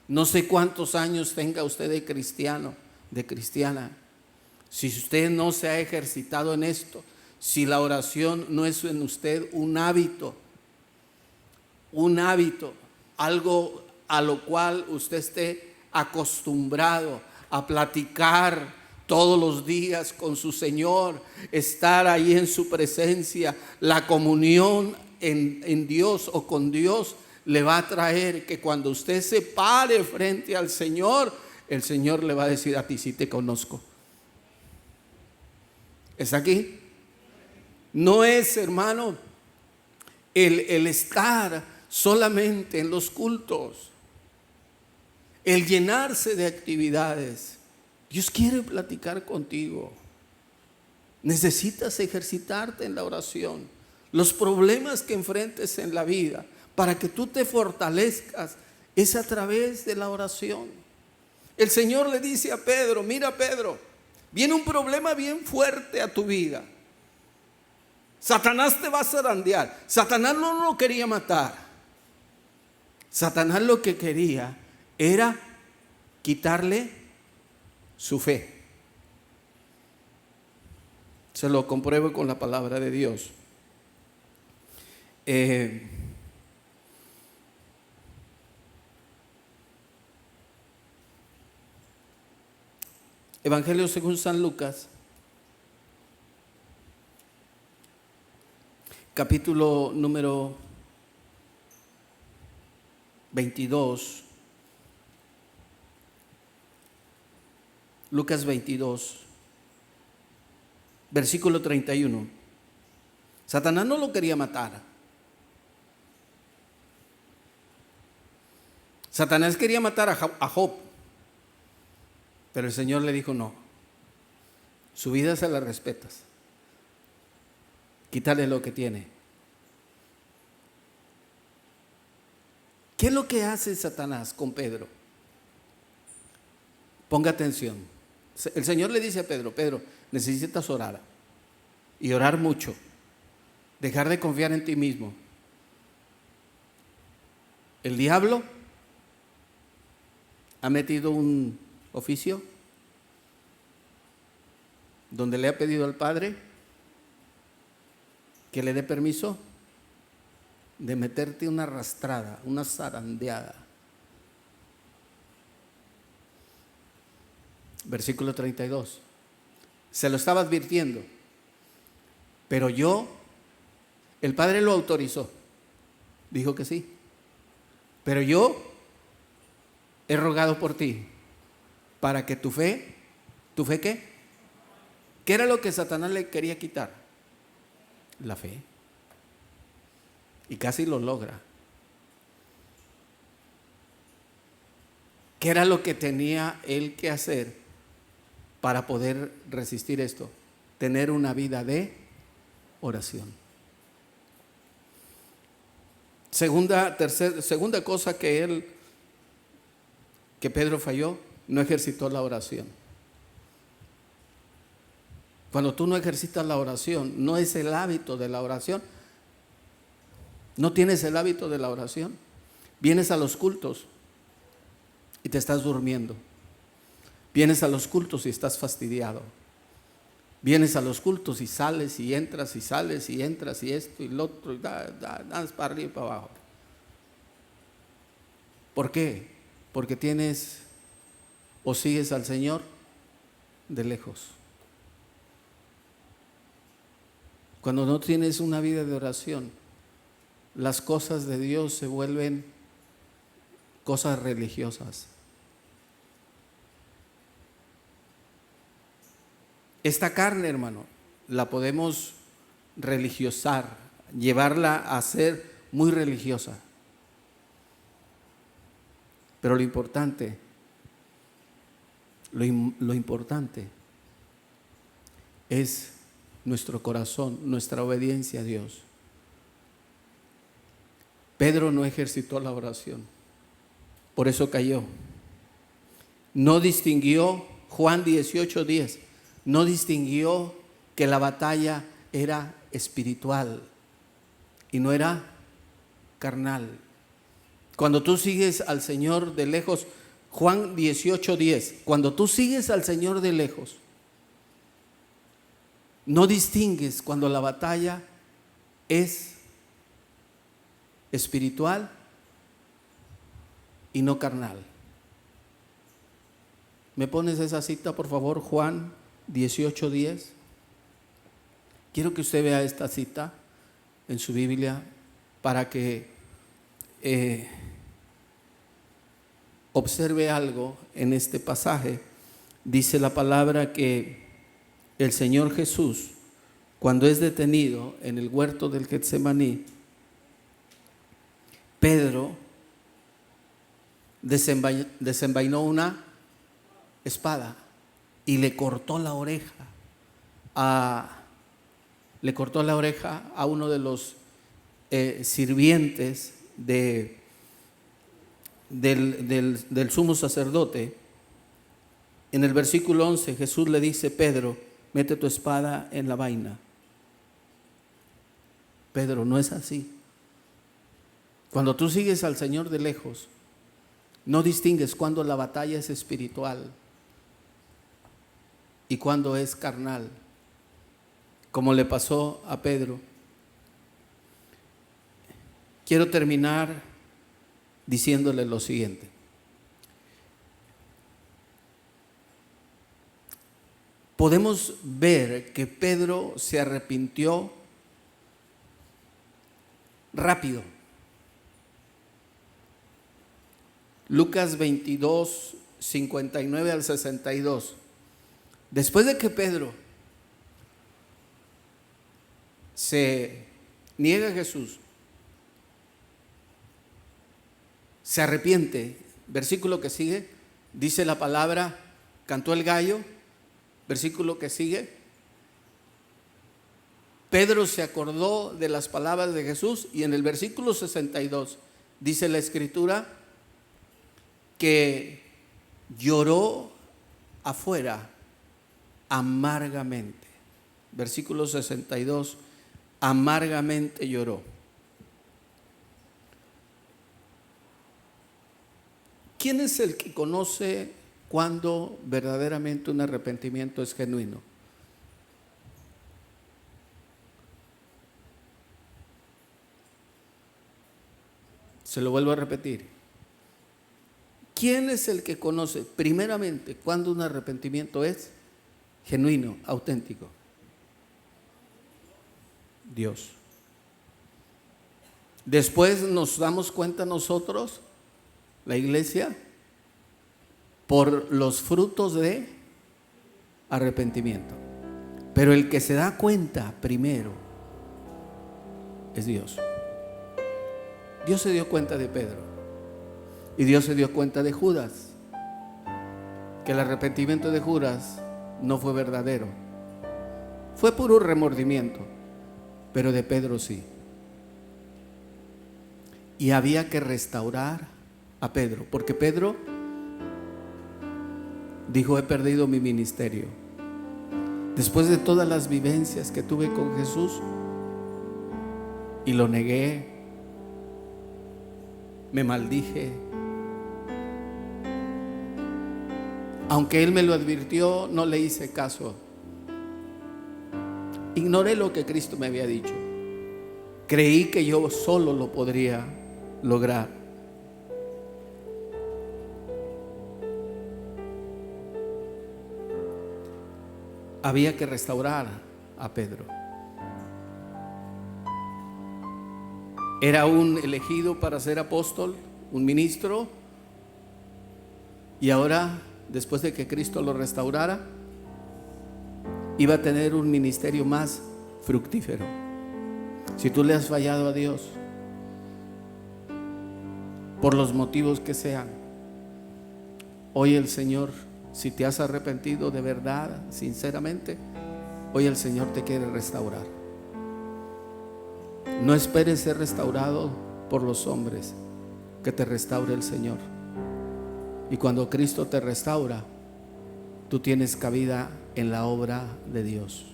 No sé cuántos años tenga usted de cristiano, de cristiana. Si usted no se ha ejercitado en esto, si la oración no es en usted un hábito, algo a lo cual usted esté acostumbrado a platicar todos los días con su Señor, estar ahí en su presencia, la comunión en Dios o con Dios le va a traer que cuando usted se pare frente al Señor, el Señor le va a decir: a ti sí te conozco. ¿Está aquí? No es, hermano, el estar solamente en los cultos, el llenarse de actividades. Dios quiere platicar contigo. Necesitas ejercitarte en la oración. Los problemas que enfrentes en la vida, para que tú te fortalezcas, es a través de la oración. El Señor le dice a Pedro: mira, Pedro, viene un problema bien fuerte a tu vida. Satanás te va a zarandear. Satanás no lo quería matar. Satanás lo que quería era quitarle su fe. Se lo compruebo con la palabra de Dios. Evangelio según San Lucas, capítulo número 22. Lucas 22, versículo 31. Satanás no lo quería matar. Satanás quería matar a Job, pero el Señor le dijo: no, su vida se la respetas, quítale lo que tiene. ¿Qué es lo que hace Satanás con Pedro? Ponga atención. El Señor le dice a Pedro: Pedro, necesitas orar, y orar mucho, dejar de confiar en ti mismo. El diablo ha metido un oficio donde le ha pedido al Padre que le dé permiso de meterte una arrastrada, una zarandeada. Versículo 32. Se lo estaba advirtiendo, pero el Padre lo autorizó. Dijo que sí. Pero yo he rogado por ti para que ¿tu fe qué? ¿Qué era lo que Satanás le quería quitar? La fe. Y casi lo logra. ¿Qué era lo que tenía él que hacer para poder resistir esto? Tener una vida de oración. Segunda cosa que Pedro falló: no ejercitó la oración. Cuando tú no ejercitas la oración, no es el hábito de la oración, no tienes el hábito de la oración, vienes a los cultos y te estás durmiendo. Vienes a los cultos y estás fastidiado. Vienes a los cultos y sales y entras y sales y entras y esto y lo otro y das para arriba y para abajo. ¿Por qué? Porque tienes o sigues al Señor de lejos. Cuando no tienes una vida de oración, las cosas de Dios se vuelven cosas religiosas. Esta carne, hermano, la podemos religiosar, llevarla a ser muy religiosa. Pero lo importante es nuestro corazón, nuestra obediencia a Dios. Pedro no ejercitó la oración, por eso cayó. No distinguió, Juan 18:10, no distinguió que la batalla era espiritual y no era carnal. Cuando tú sigues al Señor de lejos, Juan 18:10, cuando tú sigues al Señor de lejos, no distingues cuando la batalla es espiritual y no carnal. ¿Me pones esa cita, por favor? Juan 18:10. Quiero que usted vea esta cita en su Biblia para que observe algo en este pasaje. Dice la palabra que el Señor Jesús, cuando es detenido en el huerto del Getsemaní, Pedro desenvainó una espada y le cortó la oreja a uno de los sirvientes del sumo sacerdote. En el versículo 11 Jesús le dice: Pedro, mete tu espada en la vaina. Pedro, no es así. Cuando tú sigues al Señor de lejos, no distingues cuando la batalla es espiritual y cuando es carnal, como le pasó a Pedro. Quiero terminar diciéndole lo siguiente. Podemos ver que Pedro se arrepintió rápido. Lucas 22, 59 al 62. Después de que Pedro se niega a Jesús, se arrepiente. Versículo que sigue, dice la palabra, cantó el gallo. Versículo que sigue, Pedro se acordó de las palabras de Jesús, y en el versículo 62 dice la Escritura que lloró afuera amargamente. Versículo 62, amargamente lloró. ¿Quién es el que conoce cuando verdaderamente un arrepentimiento es genuino? Se lo vuelvo a repetir. ¿Quién es el que conoce primeramente cuando un arrepentimiento es genuino, auténtico? Dios. Después nos damos cuenta nosotros, la iglesia, por los frutos de arrepentimiento. Pero el que se da cuenta primero es Dios. Dios se dio cuenta de Pedro y Dios se dio cuenta de Judas, que el arrepentimiento de Judas no fue verdadero, fue puro remordimiento, pero de Pedro sí. Y había que restaurar a Pedro, porque Pedro dijo: he perdido mi ministerio. Después de todas las vivencias que tuve con Jesús y lo negué, me maldije, aunque Él me lo advirtió, no le hice caso. Ignoré lo que Cristo me había dicho. Creí que yo solo lo podría lograr. Había que restaurar a Pedro. Era un elegido para ser apóstol, un ministro, y ahora, después de que Cristo lo restaurara, iba a tener un ministerio más fructífero. Si tú le has fallado a Dios, por los motivos que sean, hoy el Señor, si te has arrepentido de verdad, sinceramente, hoy el Señor te quiere restaurar. No esperes ser restaurado por los hombres, que te restaure el Señor. Y cuando Cristo te restaura, tú tienes cabida en la obra de Dios.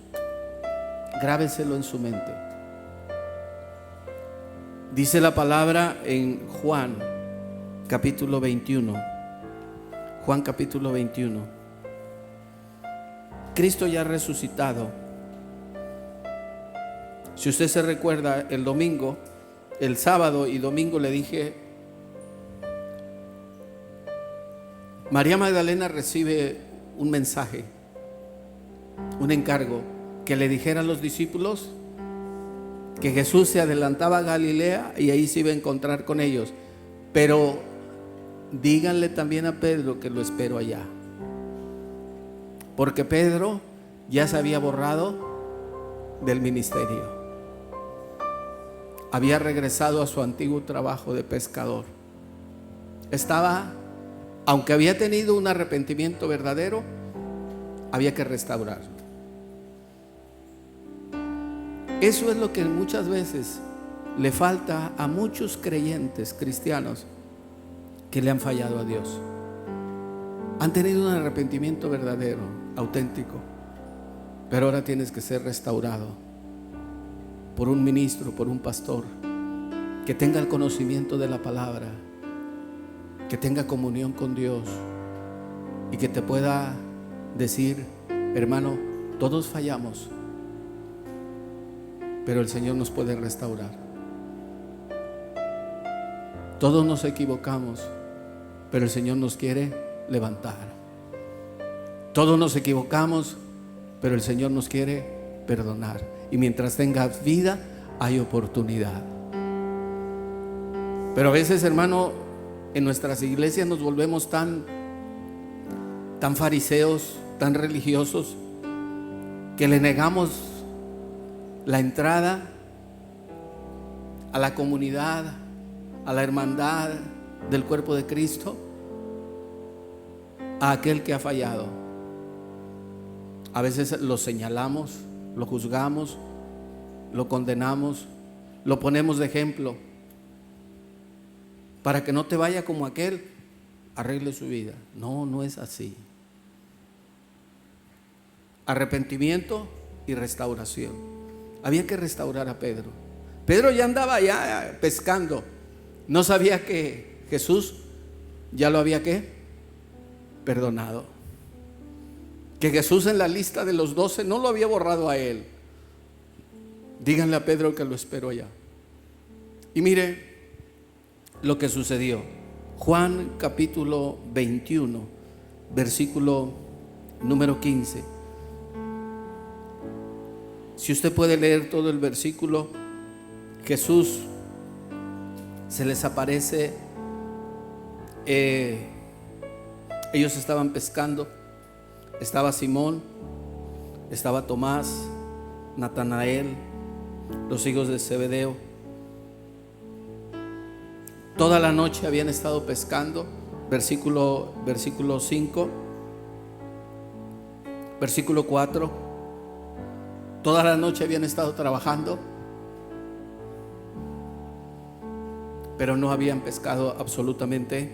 Grábeselo en su mente. Dice la palabra en Juan capítulo 21. Juan capítulo 21. Cristo ya resucitado. Si usted se recuerda, el domingo, el sábado y domingo le dije, María Magdalena recibe un mensaje, un encargo, que le dijera a los discípulos que Jesús se adelantaba a Galilea y ahí se iba a encontrar con ellos, pero díganle también a Pedro que lo espero allá, porque Pedro ya se había borrado del ministerio, había regresado a su antiguo trabajo de pescador. Estaba, aunque había tenido un arrepentimiento verdadero, había que restaurarlo. Eso es lo que muchas veces le falta a muchos creyentes cristianos que le han fallado a Dios. Han tenido un arrepentimiento verdadero, auténtico, pero ahora tienes que ser restaurado por un ministro, por un pastor que tenga el conocimiento de la palabra, que tenga comunión con Dios y que te pueda decir: hermano, todos fallamos, pero el Señor nos puede restaurar. Todos nos equivocamos, pero el Señor nos quiere levantar. Todos nos equivocamos, pero el Señor nos quiere perdonar. Y mientras tengas vida, hay oportunidad. Pero a veces, hermano, en nuestras iglesias nos volvemos tan fariseos, tan religiosos, que le negamos la entrada a la comunidad, a la hermandad del cuerpo de Cristo, a aquel que ha fallado. A veces lo señalamos, lo juzgamos, lo condenamos, lo ponemos de ejemplo. Para que no te vaya como aquel, arregle su vida. No, no es así. Arrepentimiento y restauración. Había que restaurar a Pedro. Pedro ya andaba ya pescando. No sabía que Jesús ya lo había ¿qué? Perdonado. Que Jesús en la lista de los 12 no lo había borrado a él. Díganle a Pedro que lo espero allá. Y mire lo que sucedió. Juan capítulo 21, versículo número 15. Si usted puede leer todo el versículo, Jesús se les aparece. Ellos estaban pescando. Estaba Simón, estaba Tomás, Natanael, los hijos de Zebedeo. Toda la noche habían estado pescando. Versículo 5, versículo 4. Toda la noche habían estado trabajando, pero no habían pescado absolutamente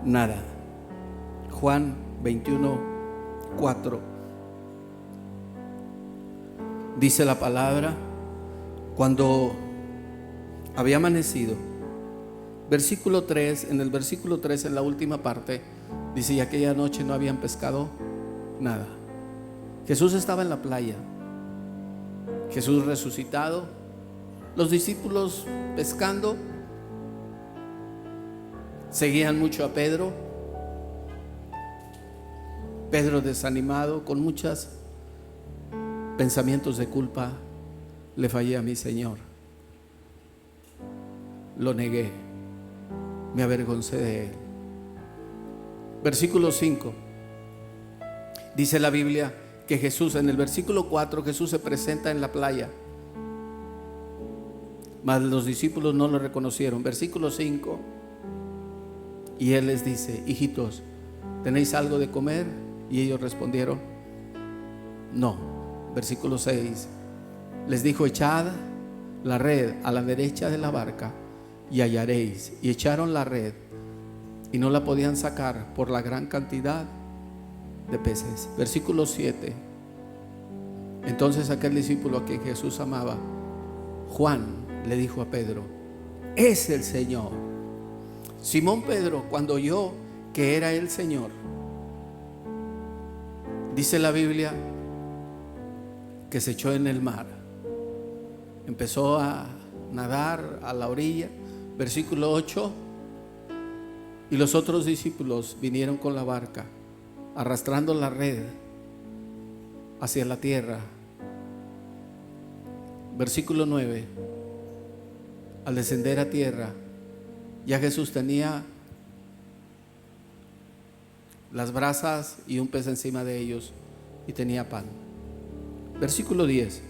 nada. Juan 21, 4. Dice la palabra: cuando había amanecido. Versículo 3, en el versículo 3, en la última parte, dice: y aquella noche no habían pescado nada. Jesús estaba en la playa, Jesús resucitado, los discípulos pescando. Seguían mucho a Pedro. Pedro desanimado, con muchos pensamientos de culpa. Le fallé a mi Señor, lo negué, me avergoncé de Él. Versículo 5. Dice la Biblia que Jesús, en el versículo 4, Jesús se presenta en la playa, mas los discípulos no lo reconocieron. Versículo 5. Y Él les dice: hijitos, ¿tenéis algo de comer? Y ellos respondieron: no. Versículo 6. Les dijo: echad la red a la derecha de la barca y hallaréis. Y echaron la red y no la podían sacar por la gran cantidad de peces. Versículo 7. Entonces aquel discípulo a quien Jesús amaba, Juan, le dijo a Pedro: es el Señor. Simón Pedro, cuando oyó que era el Señor, dice la Biblia que se echó en el mar, empezó a nadar a la orilla, versículo 8, y los otros discípulos vinieron con la barca, arrastrando la red hacia la tierra. Versículo 9, al descender a tierra, ya Jesús tenía las brasas y un pez encima de ellos, y tenía pan. Versículo 10,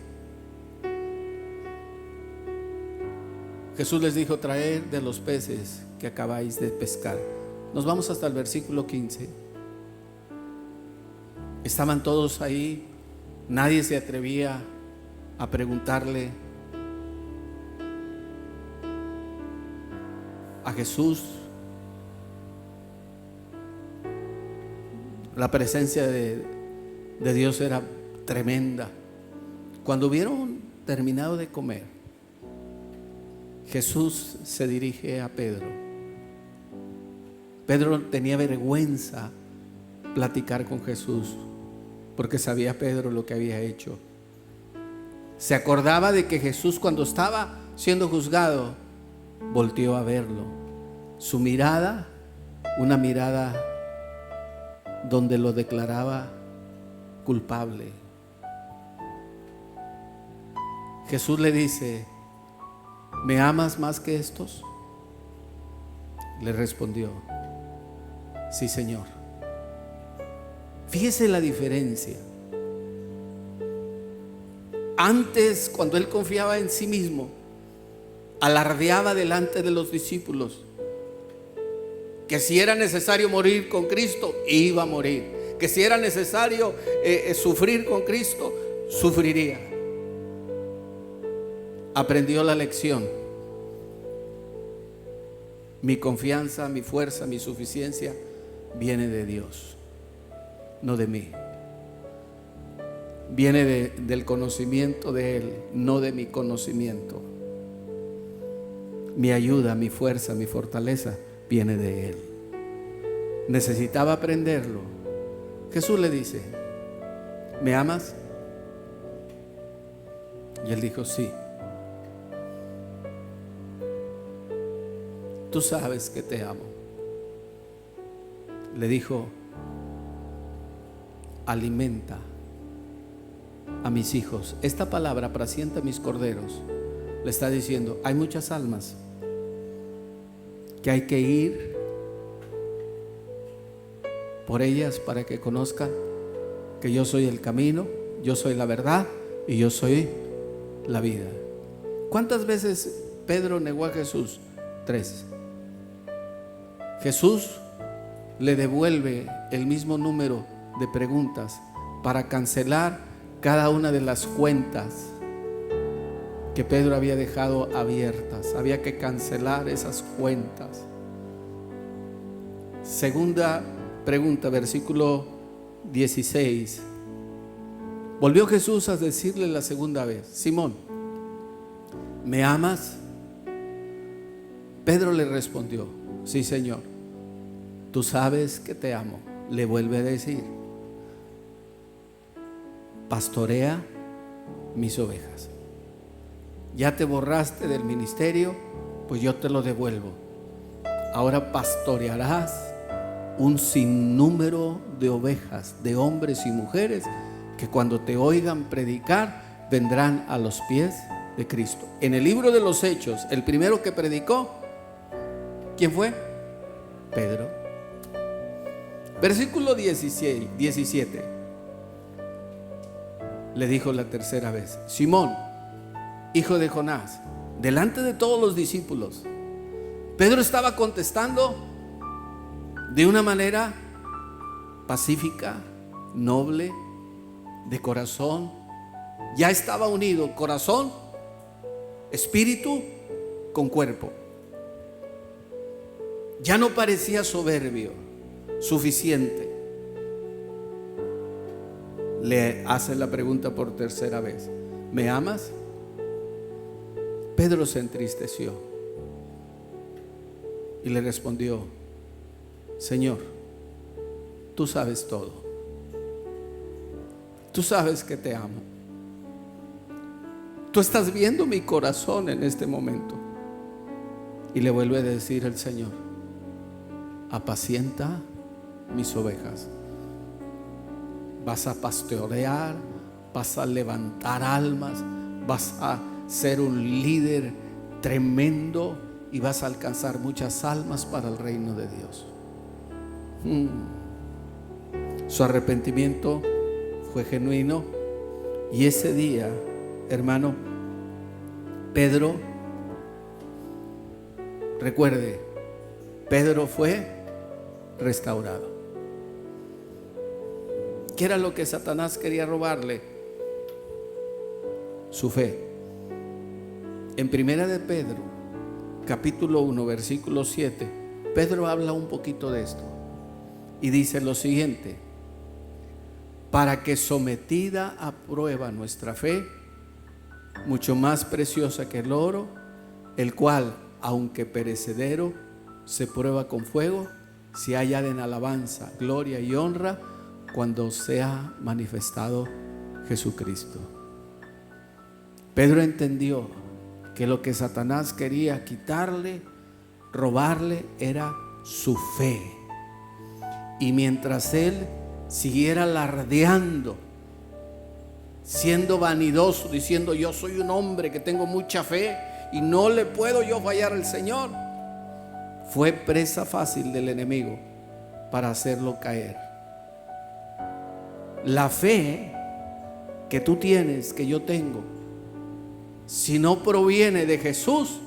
Jesús les dijo: traed de los peces que acabáis de pescar. Nos vamos hasta el versículo 15. Estaban todos ahí, nadie se atrevía a preguntarle a Jesús. La presencia de Dios era tremenda. Cuando hubieron terminado de comer, Jesús se dirige a Pedro. Pedro tenía vergüenza platicar con Jesús, porque sabía Pedro lo que había hecho. Se acordaba de que Jesús, cuando estaba siendo juzgado, volteó a verlo. Su mirada, una mirada donde lo declaraba culpable. Jesús le dice: ¿me amas más que estos? Le respondió: sí, Señor. Fíjese la diferencia. Antes, cuando él confiaba en sí mismo, alardeaba delante de los discípulos que si era necesario morir con Cristo, iba a morir. Que si era necesario sufrir con Cristo, sufriría. Aprendió la lección. Mi confianza, mi fuerza, mi suficiencia viene de Dios, no de mí. Viene del conocimiento de Él, no de mi conocimiento. Mi ayuda, mi fuerza, mi fortaleza viene de Él. Necesitaba aprenderlo. Jesús le dice: ¿me amas? Y él dijo: sí. Tú sabes que te amo. Le dijo: alimenta a mis hijos. Esta palabra, apacienta mis corderos, le está diciendo: hay muchas almas que hay que ir por ellas para que conozcan que yo soy el camino, yo soy la verdad y yo soy la vida. ¿Cuántas veces Pedro negó a Jesús? 3. Jesús le devuelve el mismo número de preguntas para cancelar cada una de las cuentas que Pedro había dejado abiertas. Había que cancelar esas cuentas. Segunda pregunta, versículo 16. Volvió Jesús a decirle la segunda vez: Simón, ¿me amas? Pedro le respondió: sí, Señor, tú sabes que te amo. Le vuelve a decir: pastorea mis ovejas. Ya te borraste del ministerio, pues yo te lo devuelvo. Ahora pastorearás un sinnúmero de ovejas, de hombres y mujeres que cuando te oigan predicar vendrán a los pies de Cristo. En el libro de los Hechos, el primero que predicó, ¿quién fue? Pedro. Versículo 17. Le dijo la tercera vez: Simón, hijo de Jonás, delante de todos los discípulos. Pedro estaba contestando de una manera pacífica, noble, de corazón. Ya estaba unido corazón, espíritu con cuerpo. Ya no parecía soberbio, suficiente. le hace la pregunta por tercera vez: ¿me amas? Pedro se entristeció y le respondió: Señor, tú sabes todo. Tú sabes que te amo. Tú estás viendo mi corazón en este momento. Y le vuelve a decir el Señor: apacienta mis ovejas. Vas a pastorear, vas a levantar almas, vas a ser un líder tremendo y vas a alcanzar muchas almas para el reino de Dios. Su arrepentimiento fue genuino, y ese día, hermano, Pedro, recuerde, Pedro fue restaurado. ¿Qué era lo que Satanás quería robarle? Su fe. En primera de Pedro, capítulo 1, versículo 7, Pedro habla un poquito de esto y dice lo siguiente: para que, sometida a prueba nuestra fe, mucho más preciosa que el oro, el cual, aunque perecedero, se prueba con fuego, se halla en alabanza, gloria y honra cuando sea manifestado Jesucristo. Pedro entendió que lo que Satanás quería quitarle, robarle, era su fe. Y mientras él siguiera alardeando, siendo vanidoso, diciendo: yo soy un hombre que tengo mucha fe y no le puedo yo fallar al Señor, fue presa fácil del enemigo para hacerlo caer. La fe que tú tienes, que yo tengo, si no proviene de Jesús,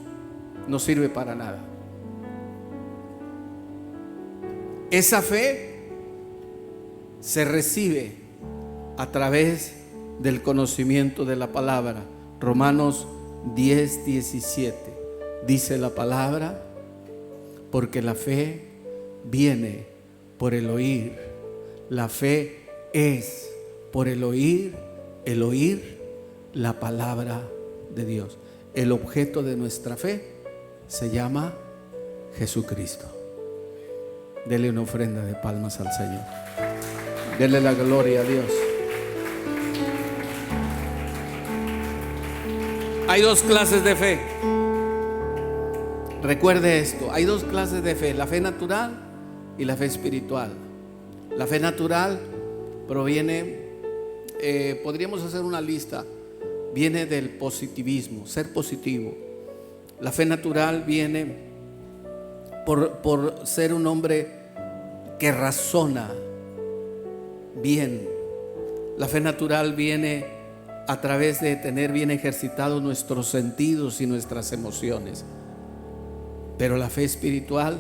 no sirve para nada. Esa fe se recibe a través del conocimiento de la palabra. Romanos 10:17 dice la palabra: porque la fe viene por el oír. La fe es por el oír la palabra de Dios. El objeto de nuestra fe se llama Jesucristo. Dele una ofrenda de palmas al Señor. Dele la gloria a Dios. Hay dos clases de fe. Recuerde esto: hay dos clases de fe: la fe natural y la fe espiritual. La fe natural proviene, podríamos hacer una lista, viene del positivismo, ser positivo. La fe natural viene por ser un hombre que razona bien. La fe natural viene a través de tener bien ejercitados nuestros sentidos y nuestras emociones. Pero la fe espiritual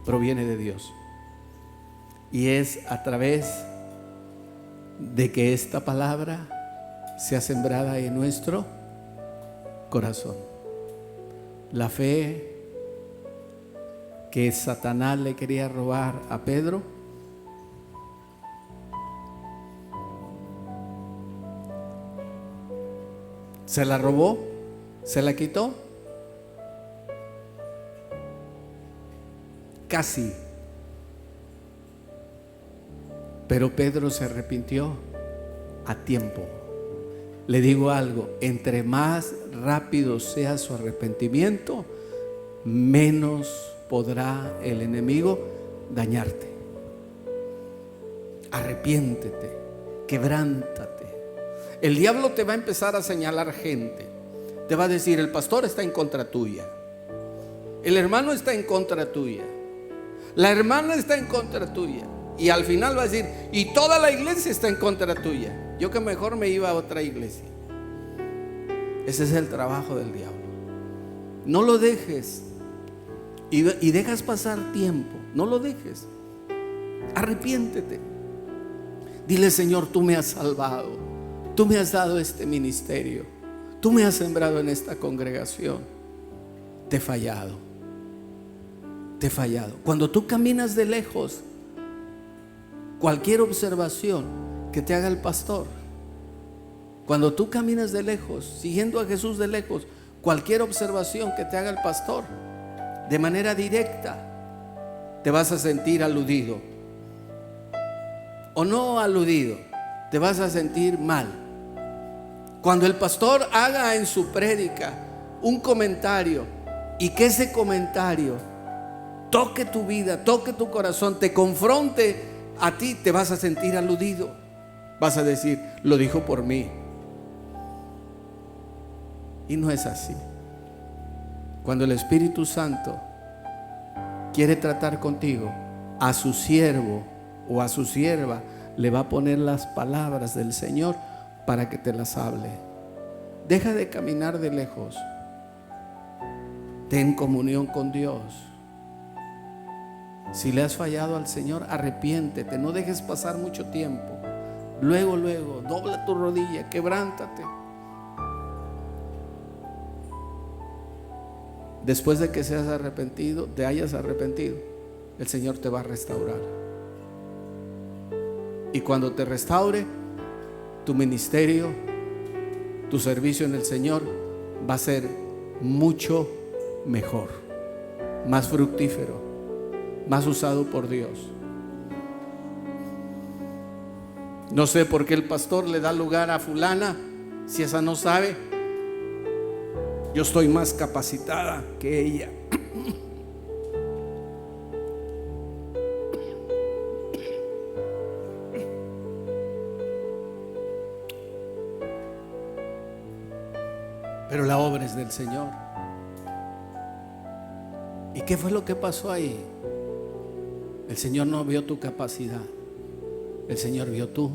proviene de Dios, y es a través de que esta palabra sea sembrada en nuestro corazón. La fe que Satanás le quería robar a Pedro, se la robó, se la quitó. Casi. Pero Pedro se arrepintió a tiempo. Le digo algo: entre más rápido sea su arrepentimiento, menos podrá el enemigo dañarte. Arrepiéntete, quebrántate. El diablo te va a empezar a señalar gente. Te va a decir: el pastor está en contra tuya, el hermano está en contra tuya, la hermana está en contra tuya. Y al final va a decir: y toda la iglesia está en contra tuya. Yo que mejor me iba a otra iglesia. Ese es el trabajo del diablo. No lo dejes. Y dejas pasar tiempo. No lo dejes. Arrepiéntete. Dile: Señor, tú me has salvado. Tú me has dado este ministerio. Tú me has sembrado en esta congregación. Te he fallado. Te he fallado. Cuando tú caminas de lejos, cualquier observación que te haga el pastor. Cuando tú caminas de lejos, siguiendo a Jesús de lejos, cualquier observación que te haga el pastor, de manera directa, te vas a sentir aludido. O no aludido, te vas a sentir mal. Cuando el pastor haga en su prédica un comentario y que ese comentario toque tu vida, toque tu corazón, te confronte a ti, te vas a sentir aludido. Vas a decir, lo dijo por mí. Y no es así. Cuando el Espíritu Santo quiere tratar contigo, a su siervo o a su sierva le va a poner las palabras del Señor para que te las hable. Deja de caminar de lejos. Ten comunión con Dios. Si le has fallado al Señor, arrepiéntete, no dejes pasar mucho tiempo. Luego, dobla tu rodilla, quebrántate. Después de que seas arrepentido, te hayas arrepentido, el Señor te va a restaurar. Y cuando te restaure, tu ministerio, tu servicio en el Señor va a ser mucho mejor, más fructífero, más usado por Dios. No sé por qué el pastor le da lugar a fulana, si esa no sabe. Yo estoy más capacitada que ella. Pero la obra es del Señor. ¿Y qué fue lo que pasó ahí? El Señor no vio tu capacidad, el Señor vio tu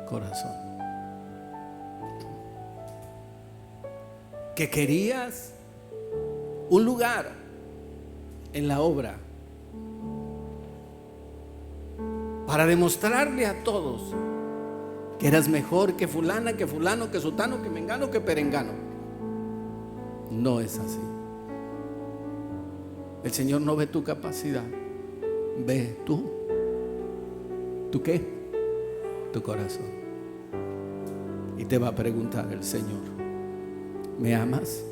corazón. Que querías un lugar en la obra para demostrarle a todos que eras mejor que fulana, que fulano, que sutano, que mengano, que perengano. No es así. El Señor no ve tu capacidad, ve tú. ¿Tú qué? Tu corazón. Y te va a preguntar el Señor: ¿me amas?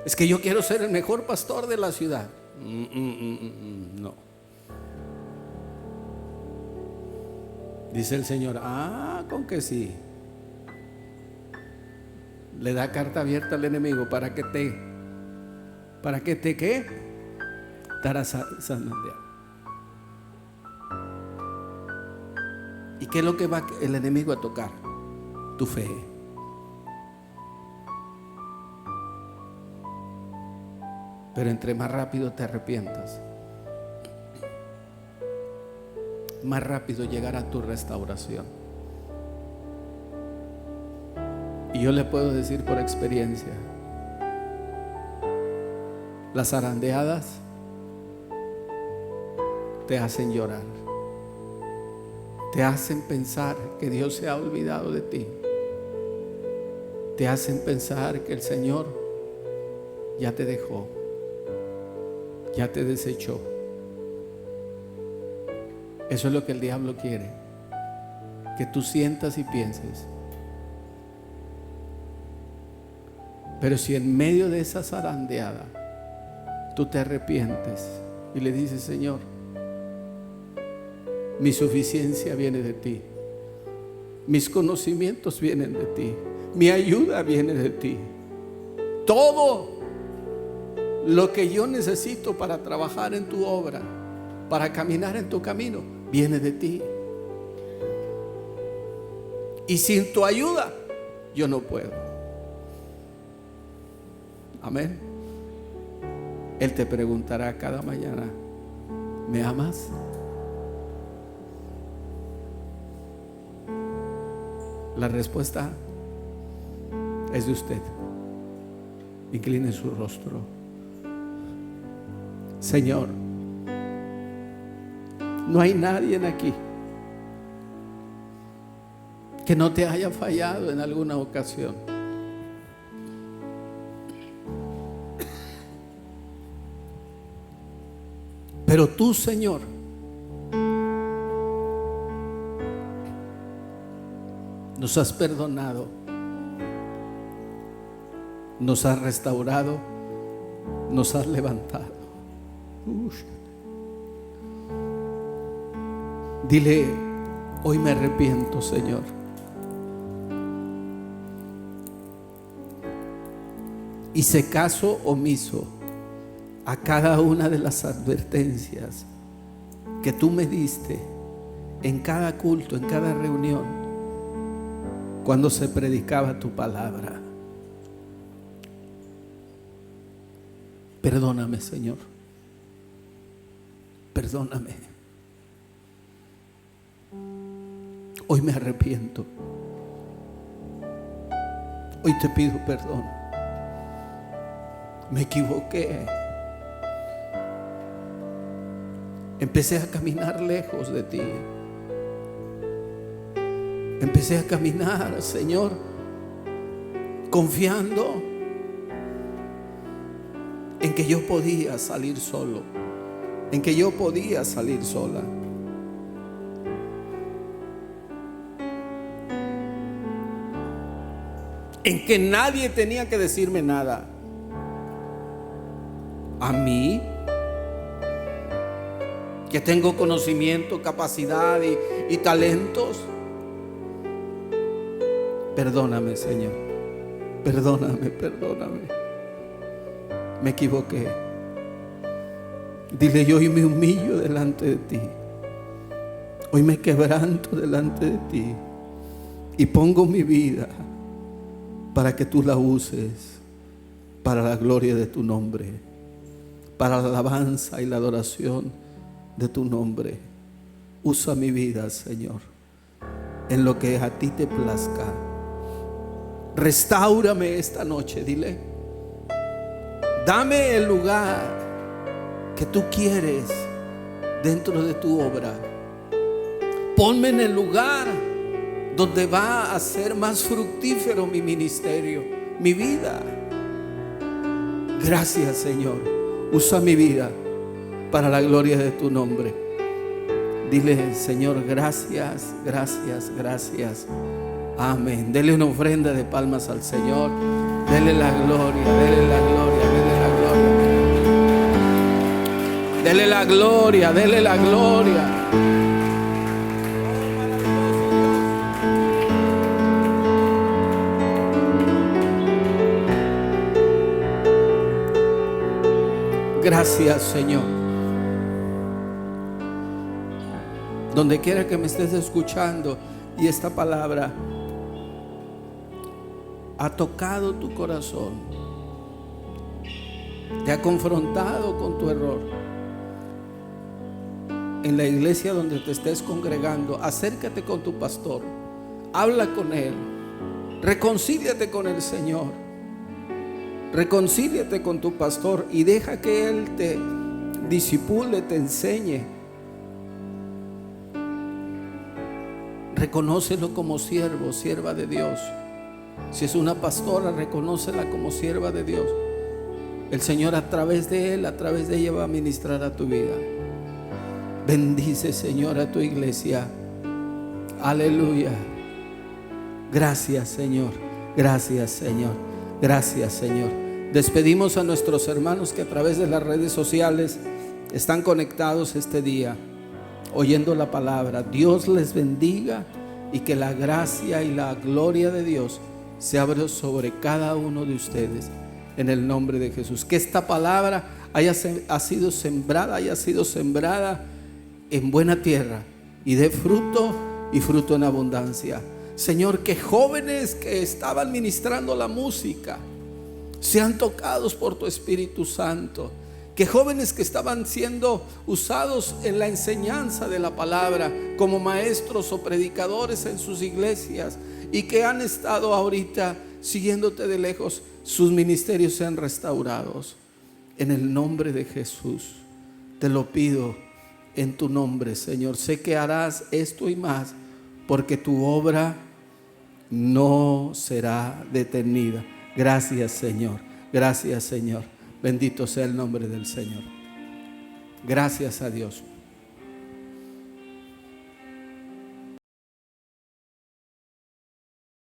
Es que yo quiero ser el mejor pastor de la ciudad. No. Dice el Señor: con que sí. Le da carta abierta al enemigo para que te ¿qué? Tarazandear. ¿Y qué es lo que va el enemigo a tocar? Tu fe. Pero entre más rápido te arrepientas, más rápido llegará tu restauración. Y yo le puedo decir por experiencia, las zarandeadas te hacen llorar, te hacen pensar que Dios se ha olvidado de ti, te hacen pensar que el Señor ya te dejó, ya te desechó. Eso es lo que el diablo quiere, que tú sientas y pienses. Pero si en medio de esa zarandeada tú te arrepientes y le dices: Señor, mi suficiencia viene de ti, mis conocimientos vienen de ti, mi ayuda viene de ti, todo lo que yo necesito para trabajar en tu obra, para caminar en tu camino, viene de ti. Y sin tu ayuda yo no puedo. Amén. Él te preguntará cada mañana: ¿me amas? La respuesta es de usted. Incline su rostro. Señor, no hay nadie aquí que no te haya fallado en alguna ocasión. Pero tú, Señor, Nos has perdonado, nos has restaurado, nos has levantado. Dile: hoy me arrepiento, Señor. Hice caso omiso a cada una de las advertencias que tú me diste en cada culto, en cada reunión, cuando se predicaba tu palabra. Perdóname, Señor. Perdóname. Hoy me arrepiento. Hoy te pido perdón. Me equivoqué. Empecé a caminar lejos de ti. Empecé a caminar, Señor, confiando en que yo podía salir solo, en que yo podía salir sola. En que nadie tenía que decirme nada. A mí, que tengo conocimiento, capacidad y talentos. Perdóname, Señor. Perdóname, perdóname. Me equivoqué. Dile: yo hoy me humillo delante de ti. Hoy me quebranto delante de ti y pongo mi vida para que tú la uses para la gloria de tu nombre, para la alabanza y la adoración de tu nombre. Usa mi vida, Señor, en lo que a ti te plazca. Restáurame esta noche, dile. Dame el lugar que tú quieres dentro de tu obra. Ponme en el lugar donde va a ser más fructífero mi ministerio, mi vida. Gracias, Señor. Usa mi vida para la gloria de tu nombre. Dile: Señor, gracias, gracias, gracias. Amén. Dele una ofrenda de palmas al Señor. Dele la gloria, dele la gloria, dele la gloria. Dele la gloria, dele la gloria. Gracias, Señor. Donde quiera que me estés escuchando y esta palabra ha tocado tu corazón, te ha confrontado con tu error, en la iglesia donde te estés congregando, acércate con tu pastor, habla con él, reconcíliate con el Señor, reconcíliate con tu pastor y deja que él te disipule, te enseñe. Reconócelo como siervo, sierva de Dios. Si es una pastora, reconócela como sierva de Dios. El Señor a través de él, a través de ella va a ministrar a tu vida. Bendice, Señor, a tu iglesia. Aleluya. Gracias, Señor. Gracias, Señor. Gracias, Señor. Despedimos a nuestros hermanos que a través de las redes sociales están conectados este día, oyendo la palabra. Dios les bendiga y que la gracia y la gloria de Dios se abra sobre cada uno de ustedes en el nombre de Jesús. Que esta palabra haya sido sembrada en buena tierra y dé fruto y fruto en abundancia. Señor, que jóvenes que estaban ministrando la música sean tocados por tu Espíritu Santo. Que jóvenes que estaban siendo usados en la enseñanza de la palabra como maestros o predicadores en sus iglesias y que han estado ahorita siguiéndote de lejos, sus ministerios sean restaurados. En el nombre de Jesús te lo pido en tu nombre, Señor. Sé que harás esto y más, porque tu obra no será detenida. Gracias, Señor. Gracias, Señor. Bendito sea el nombre del Señor. Gracias a Dios.